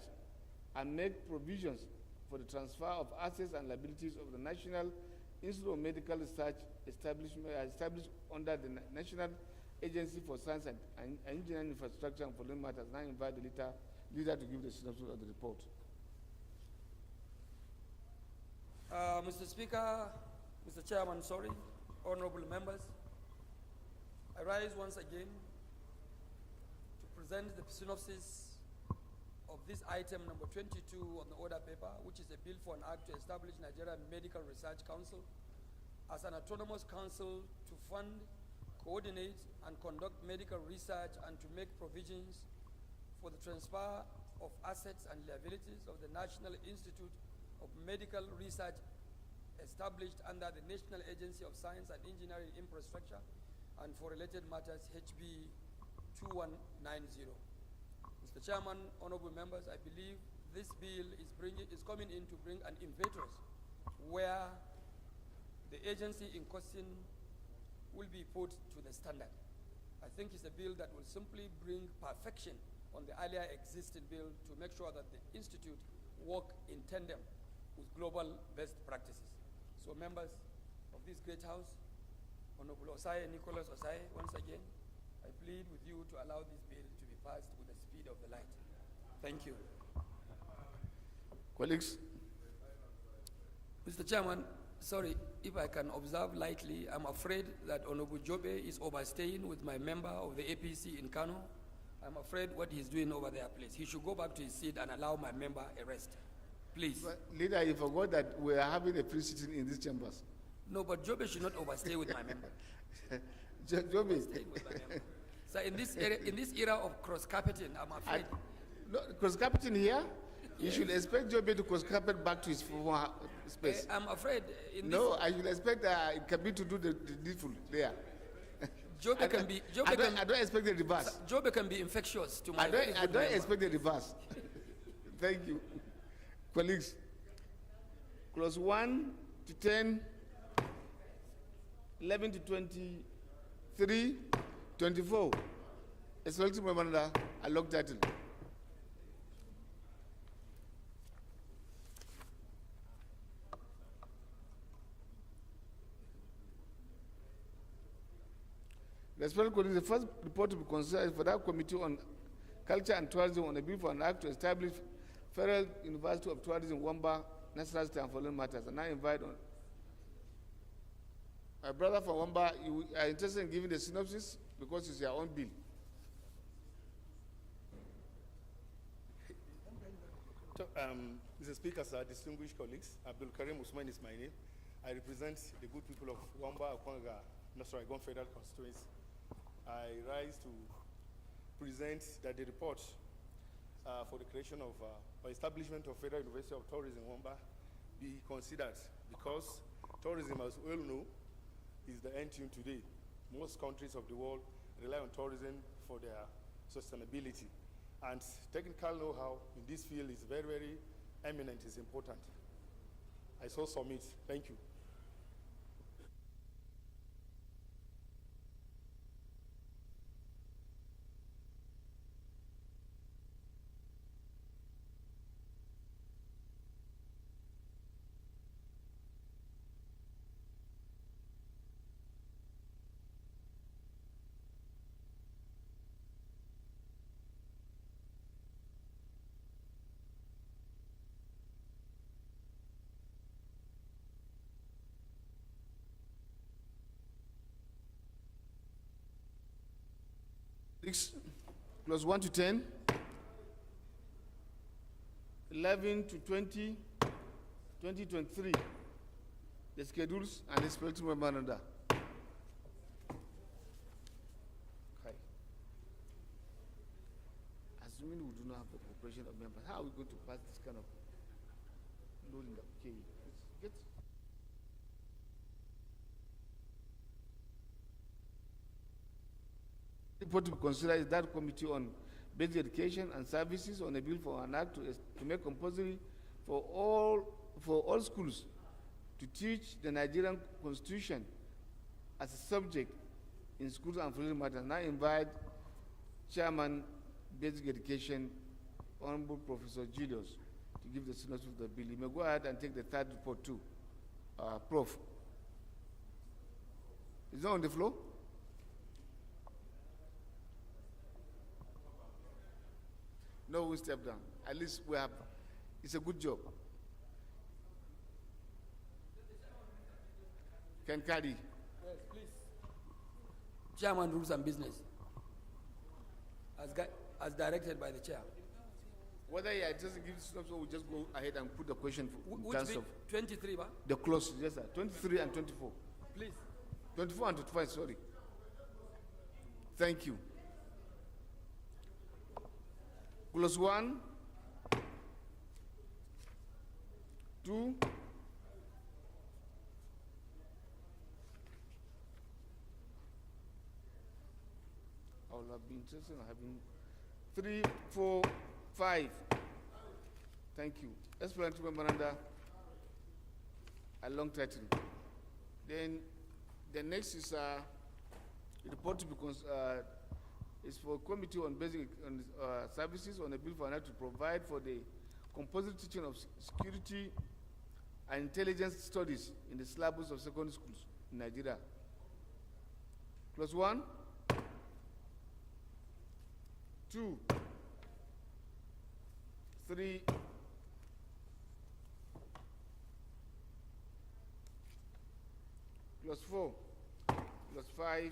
and make provisions for the transfer of assets and liabilities of the National Institute of Medical Research established under the National Agency for Science and Engineering Infrastructure and following matters. Now I invite the leader to give the synopsis of the report. Mr. Speaker, Mr. Chairman, honorable members, I rise once again to present the synopsis of this item number 22 on the order paper, which is a bill for an act to establish Nigeria Medical Research Council as an autonomous council to fund, coordinate, and conduct medical research and to make provisions for the transfer of assets and liabilities of the National Institute of Medical Research established under the National Agency of Science and Engineering Infrastructure and for related matters HB 2190. Mr. Chairman, honorable members, I believe this bill is coming in to bring an impetus where the agency in question will be put to the standard. I think it's a bill that will simply bring perfection on the earlier existing bill to make sure that the institute work in tandem with global best practices. So members of this great house, Honorable Osai Nicholas Osai, once again, I plead with you to allow this bill to be passed with the speed of the light. Thank you. Colleagues, Mr. Chairman, sorry, if I can observe lightly, I'm afraid that Honorable Jobe is overstaying with my member of the APC in Kano. I'm afraid what he's doing over there, please. He should go back to his seat and allow my member a rest. Please. but leader, you forgot that we are having a free sitting in these chambers. No, but Jobe should not overstay with my member. Jobe. Overstaying with my member. So in this era of cross-carpeting, I'm afraid. No, cross-carpeting here, you should expect Jobe to cross-carpet back to his former space. I'm afraid in No, I should expect it can be to do the needful there. Jobe can be. I don't expect the reverse. Jobe can be infectious to my. I don't member. expect the reverse. Thank you. Colleagues, clause 1 to 10, 11 to 23, 24. Expecting memoranda, a log title. The special committee, the first report to be considered for that committee on culture and tourism on a bill for an act to establish Federal University of Tourism, Wamba, National State and following matters. And I invite on my brother from Wamba, you are interested in giving the synopsis because it's your own bill. Mr. Speaker, sir, distinguished colleagues, Abdul Karim Usman is my name. I represent the good people of Wamba, Akwanga, Nasaragon Federal Constituency. I rise to present that the report for the creation of or establishment of Federal University of Tourism, Wamba, be considered because tourism, as we all know, is the end tune today. Most countries of the world rely on tourism for their sustainability. And technical know-how in this field is very, very eminent, is important. I so submit. Thank you. Clause 1 to 10, 11 to 20, 20 to 23, the schedules and the expected memoranda. Okay. Assuming we do not have the cooperation of members, how are we going to pass this kind of loading up? Okay, let's get. Report to be considered is that committee on basic education and services on a bill for an act to make compulsory for all schools to teach the Nigerian Constitution as a subject in schools and related matters. Now I invite Chairman Basic Education, Honorable Professor Julius, to give the synopsis of the bill. You may go ahead and take the third report too. Prof. Is it on the floor? No, we step down. At least we have, it's a good job. Can carry. Yes, please. Chairman, Rules and Business, as directed by the chair. Whether he just gives synopsis, we'll just go ahead and put the question for Which terms bit? of 23, ba? the close. Yes, sir. 23 and 24. Please. 24 and 25, sorry. Thank you. Clause 1, 2, I will have been interested in having 3, 4, 5. Thank you. Explanatory memoranda, a long title. Then the next is a report to be is for Committee on Basic Services on a bill for an act to provide for the compulsory teaching of security and intelligence studies in the syllabus of secondary schools in Nigeria. Clause 1, 2, 3, 4, 5,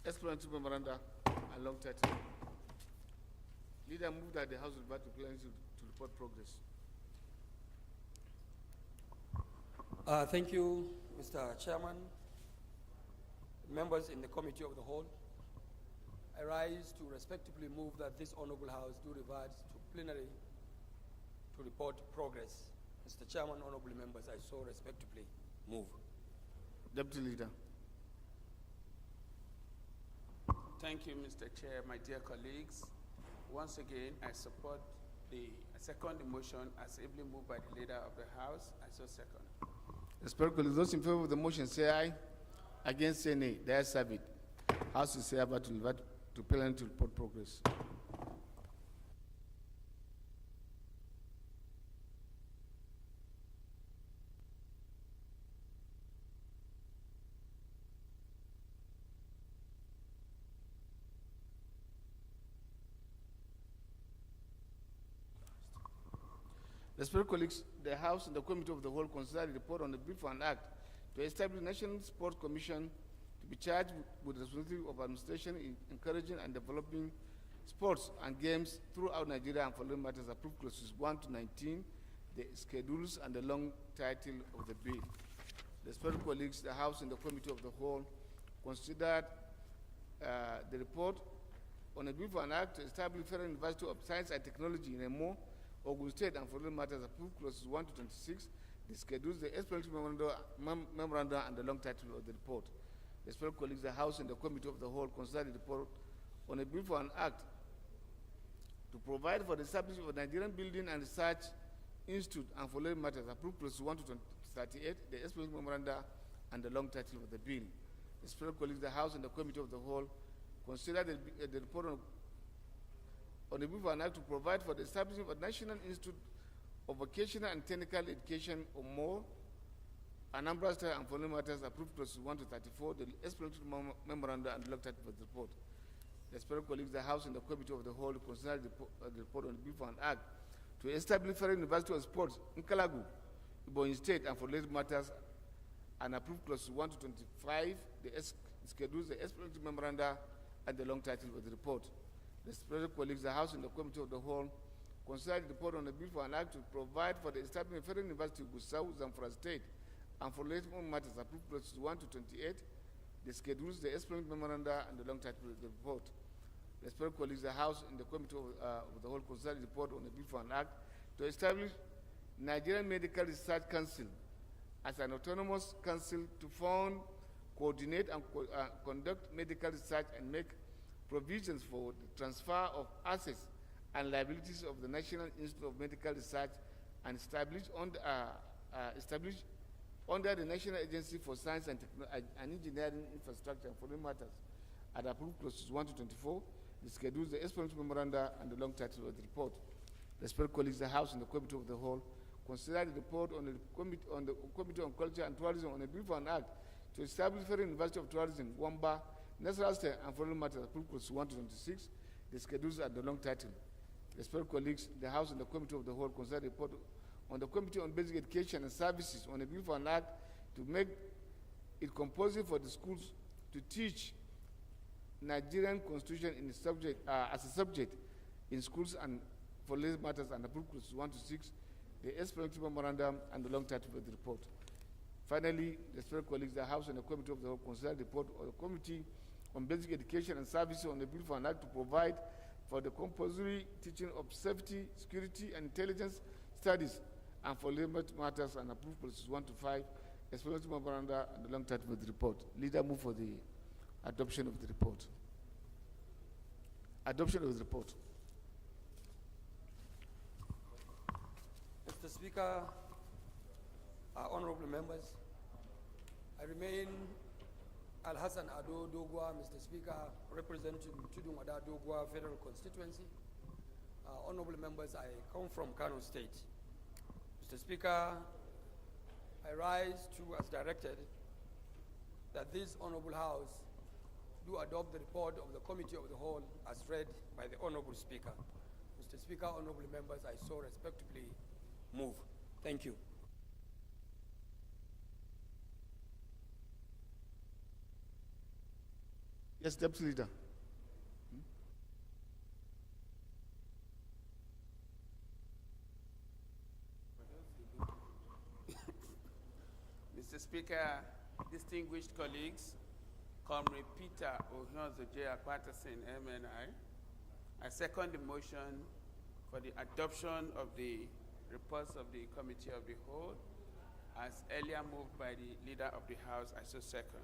explanatory memoranda, and long title. Leader move that the House will back to plenary to report progress. Thank you, Mr. Chairman. Members in the Committee of the Whole, I rise to respectfully move that this Honorable House do revert to plenary to report progress. Mr. Chairman, honorable members, I so respectfully move. Deputy Leader. Thank you, Mr. Chair, my dear colleagues. Once again, I support the second motion as ably moved by the Leader of the House. I so second. Respected colleagues, those in favor of the motion say aye. Against say nay. The ayes have it. House is about to revert to plenary to report progress. Respected colleagues, the House and the Committee of the Whole consider the report on the bill for an act to establish a National Sports Commission to be charged with the responsibility of administration in encouraging and developing sports and games throughout Nigeria and following matters approved clauses 1 to 19, the schedules and the long title of the bill. Respected colleagues, the House and the Committee of the Whole considered the report on a bill for an act to establish Federal University of Science and Technology in Emo, Ogun State, and following matters approved clauses 1 to 26, the schedules, the explanatory memoranda, and the long title of the report. Respected colleagues, the House and the Committee of the Whole considered the report on a bill for an act to provide for the establishment of a Nigerian Building and Research Institute and following matters approved clauses 1 to 38, the explanatory memoranda, and the long title of the bill. Respected colleagues, the House and the Committee of the Whole considered the report on the bill for an act to provide for the establishment of a National Institute of Vocational and Technical Education or more, Anambra State, and following matters approved clauses 1 to 34, the explanatory memoranda and the long title of the report. Respected colleagues, the House and the Committee of the Whole considered the report on the bill for an act to establish Federal University of Sports in Kalagu, Ebonyi State, and for related matters, and approved clauses 1 to 25, the schedules, the explanatory memoranda, and the long title of the report. Respected colleagues, the House and the Committee of the Whole considered the report on the bill for an act to provide for the establishment of Federal University of Gusau, Zamfara State, and for related matters approved clauses 1 to 28, the schedules, the explanatory memoranda, and the long title of the report. Respected colleagues, the House and the Committee of the Whole considered the report on the bill for an act to establish Nigerian Medical Research Council as an autonomous council to fund, coordinate, and conduct medical research and make provisions for the transfer of assets and liabilities of the National Institute of Medical Research and established under the National Agency for Science and Engineering Infrastructure and foreign matters, and approved clauses 1 to 24, the schedules, the explanatory memoranda, and the long title of the report. Respected colleagues, the House and the Committee of the Whole considered the report on the Committee on Culture and Tourism on a bill for an act to establish Federal University of Tourism, Wamba, Nasarawa State, and foreign matters approved clauses 1 to 26, the schedules, and the long title. Respected colleagues, the House and the Committee of the Whole considered the report on the Committee on Basic Education and Services on a bill for an act to make it compulsory for the schools to teach Nigerian Constitution in the subject, as a subject in schools and for related matters, and approved clauses 1 to 6, the explanatory memorandum, and the long title of the report. Finally, respected colleagues, the House and the Committee of the Whole considered the report of the Committee on Basic Education and Services on a bill for an act to provide for the compulsory teaching of safety, security, and intelligence studies, and for related matters, and approved clauses 1 to 5, explanatory memoranda, and the long title of the report. Leader, move for the adoption of the report. Adoption of the report. Mr. Speaker, honorable members, I remain Al-Hassan Ado Dogwa, Mr. Speaker, representing Tudunwada Dogwa Federal Constituency. Honorable members, I come from Kano State. Mr. Speaker, I rise to, as directed, that this Honorable House do adopt the report of the Committee of the Whole as read by the Honorable Speaker. Mr. Speaker, honorable members, I so respectfully move. Thank you. Yes, Deputy Leader. Mr. Speaker, distinguished colleagues, Comrade Peter Ohionzoje Patterson, MNI, I second the motion for the adoption of the reports of the Committee of the Whole as earlier moved by the Leader of the House. I so second.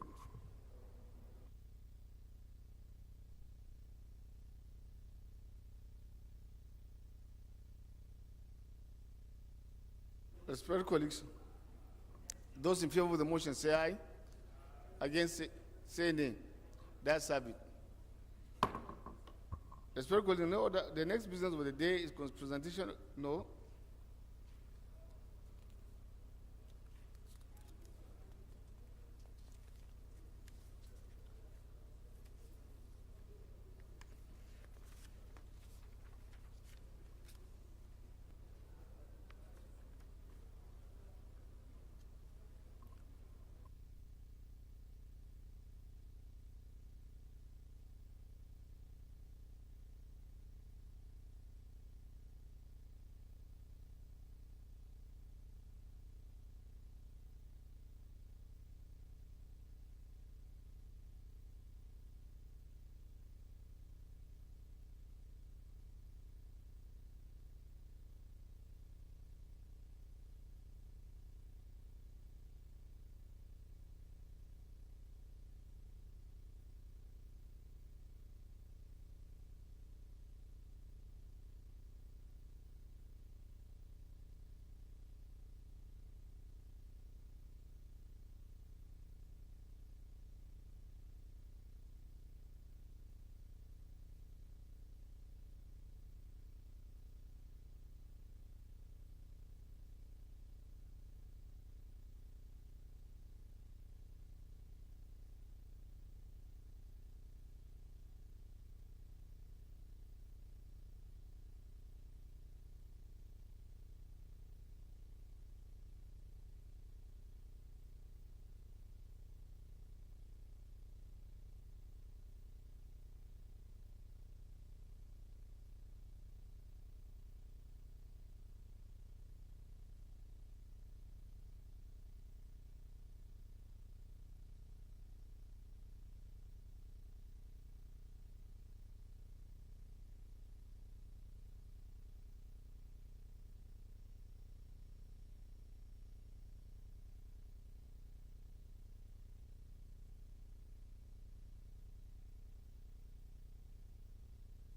Respected colleagues, those in favor of the motion say aye. Against say nay. That's have it. Respected colleagues, no, the next business of the day is presentation. No.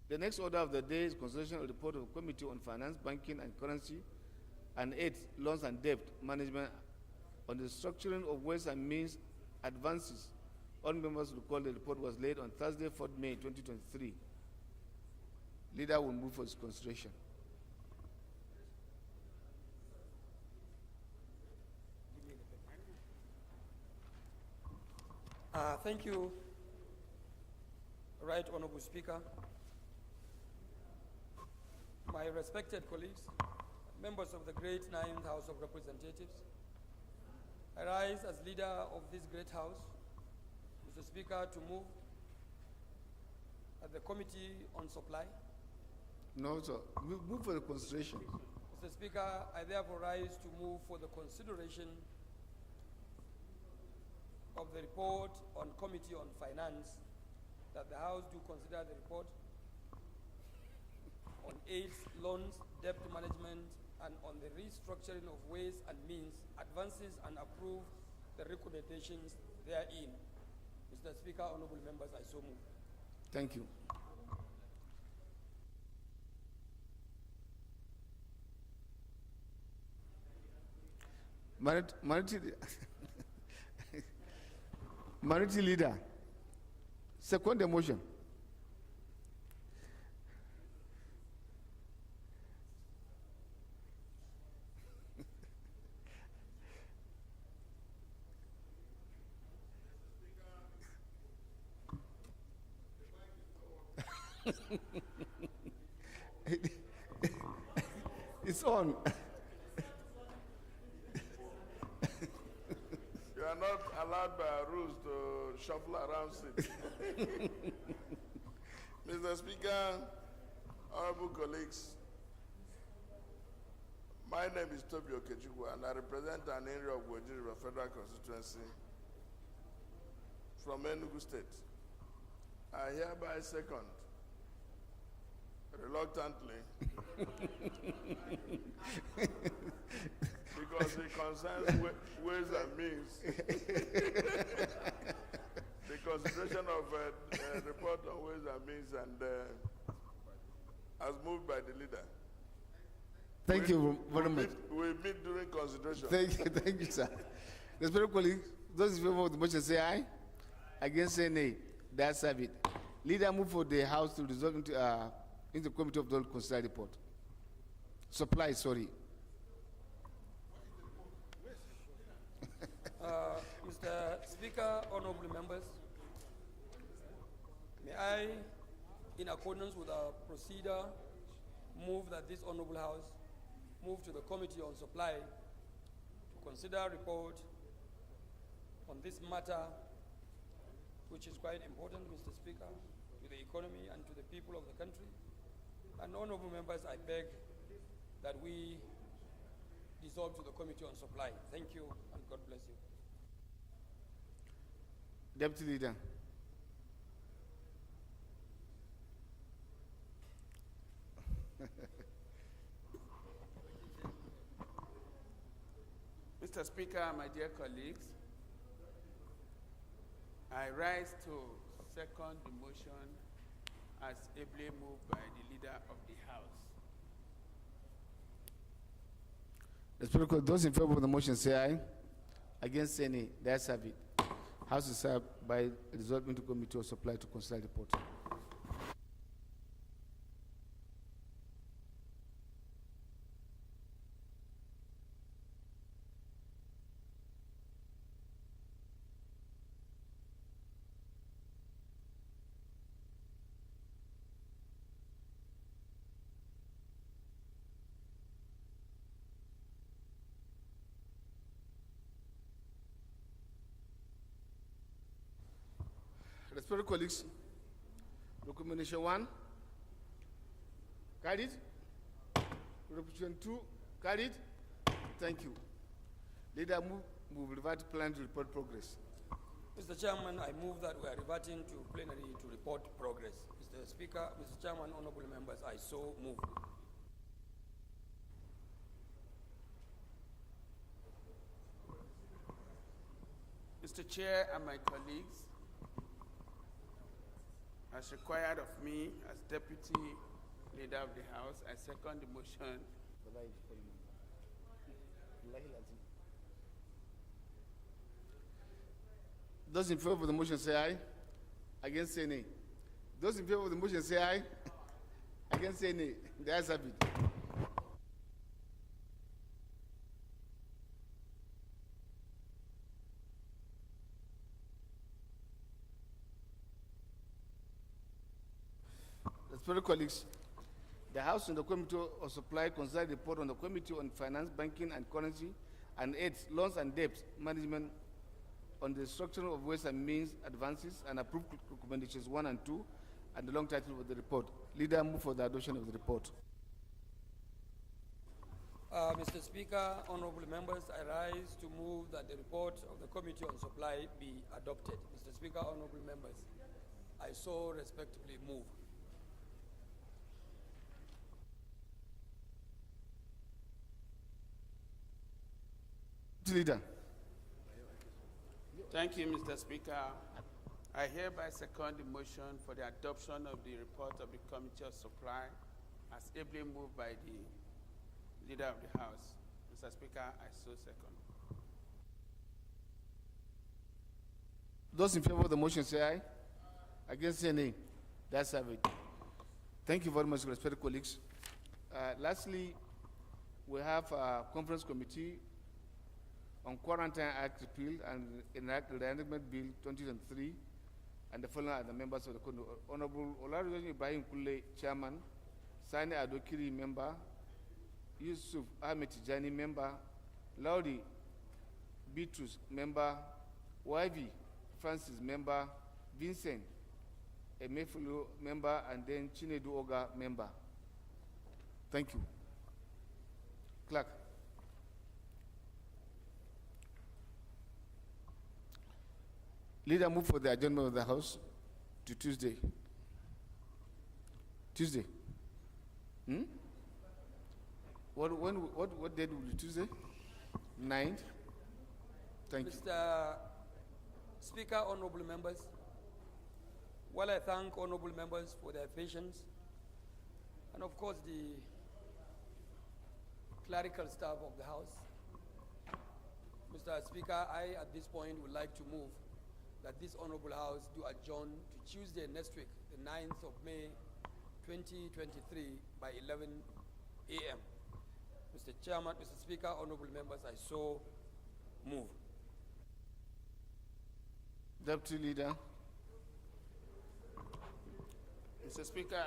The next order of the day is consideration of the report of the Committee on Finance, Banking and Currency, and Aid, Loans and Debt Management on the structuring of ways and means advances. All members recall the report was laid on Thursday, 4th May 2023. Leader will move for its consideration. Thank you, Right Honorable Speaker. My respected colleagues, members of the great Ninth House of Representatives, I rise as leader of this great house, Mr. Speaker, to move at the Committee on Supply. No, sir. We move for the consideration. Mr. Speaker, I therefore rise to move for the consideration of the report on Committee on Finance, that the House do consider the report on aids, loans, debt management, and on the restructuring of ways and means, advances, and approve the recommendations therein. Mr. Speaker, honorable members, I so move. Thank you. Minority Leader, second the motion. It's on. You are not allowed by our rules to shuffle around seats. Mr. Speaker, honorable colleagues, my name is Tobi Okechukwu and I represent an area of Gwoji River Federal Constituency from Enugu State. I hereby second, reluctantly, because it concerns ways and means. The consideration of report on ways and means and as moved by the leader. Thank you very much. We meet during consideration. Thank you, sir. Respected colleagues, those in favor of the motion say aye. Against say nay. That's have it. Leader move for the House to resolve into committee of the whole considered report. Supply, sorry. Mr. Speaker, honorable members, may I, in accordance with our procedure, move that this honorable House move to the Committee on Supply to consider a report on this matter, which is quite important, Mr. Speaker, to the economy and to the people of the country. And honorable members, I beg that we dissolve to the Committee on Supply. Thank you, and God bless you. Deputy Leader. Mr. Speaker, my dear colleagues, I rise to second the motion as ably moved by the leader of the House. The Speaker, those in favor of the motion say aye. Against say nay. That's have it. House is served by resolving to committee of supply to consider the report. Respected colleagues, recommendation 1, carried. Recommendation 2, carried. Thank you. Leader move revert to plan to report progress. Mr. Chairman, I move that we are reverting to plenary to report progress. Mr. Speaker, Mr. Chairman, honorable members, I so move. Mr. Chair and my colleagues, as required of me as Deputy Leader of the House, I second the motion. Those in favor of the motion say aye. Against say nay. Those in favor of the motion say aye. Against say nay. The ayes have it. Respected colleagues, the House and the Committee of Supply considered the report on the Committee on Finance, Banking and Currency and AIDS, Loans and Debt Management on the structure of ways and means advances and approved recommendations 1 and 2 and the long title of the report. Leader move for the adoption of the report. Mr. Speaker, honorable members, I rise to move that the report of the Committee on Supply be adopted. Mr. Speaker, honorable members, I so respectfully move. Leader. Thank you, Mr. Speaker. I hereby second the motion for the adoption of the report of the Committee of Supply as ably moved by the Leader of the House. Mr. Speaker, I so second. Those in favor of the motion say aye. Against say nay. That's have it. Thank you very much, respected colleagues. Lastly, we have a conference committee on Quarantine Act repeal and enact the Enactment Bill 2023, and the following are the members of the committee. Honorable Olariwaju Ibrahim Kule, Chairman; Sani Adokiri, Member; Yusuf Ahmed Tijani, Member; Laudi Bitrus, Member; YV Francis, Member; Vincent Emefulu, Member; and then Chinedu Oga, Member. Thank you. Clerk. Leader, move for the adjournment of the House to Tuesday. Tuesday. What date will be Tuesday? 9th. Thank you. Mr. Speaker, honorable members, while I thank honorable members for their patience, and of course the clerical staff of the House, Mr. Speaker, I at this point would like to move that this honorable House do adjourn to Tuesday next week, the 9th of May, 2023 by 11 a.m. Mr. Chairman, Mr. Speaker, honorable members, I so move. Deputy Leader. Mr. Speaker,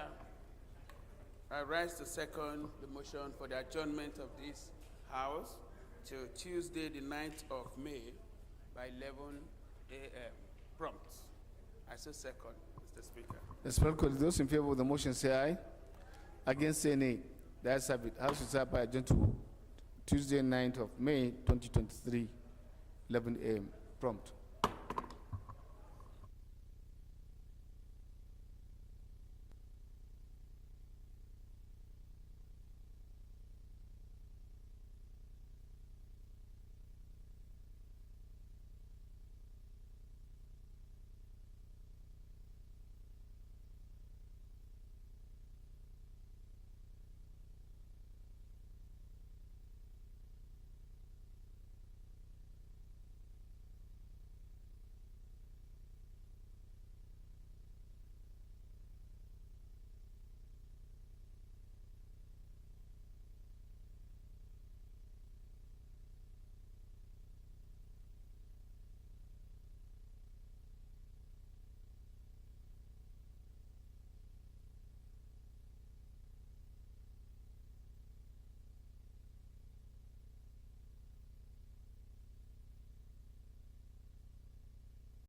I rise to second the motion for the adjournment of this House till Tuesday, the 9th of May by 11 a.m. prompt. I so second, Mr. Speaker. Respected, those in favor of the motion say aye. Against say nay. The ayes have it. House is hereby adjourned to Tuesday, 9th of May, 2023, 11 a.m. prompt.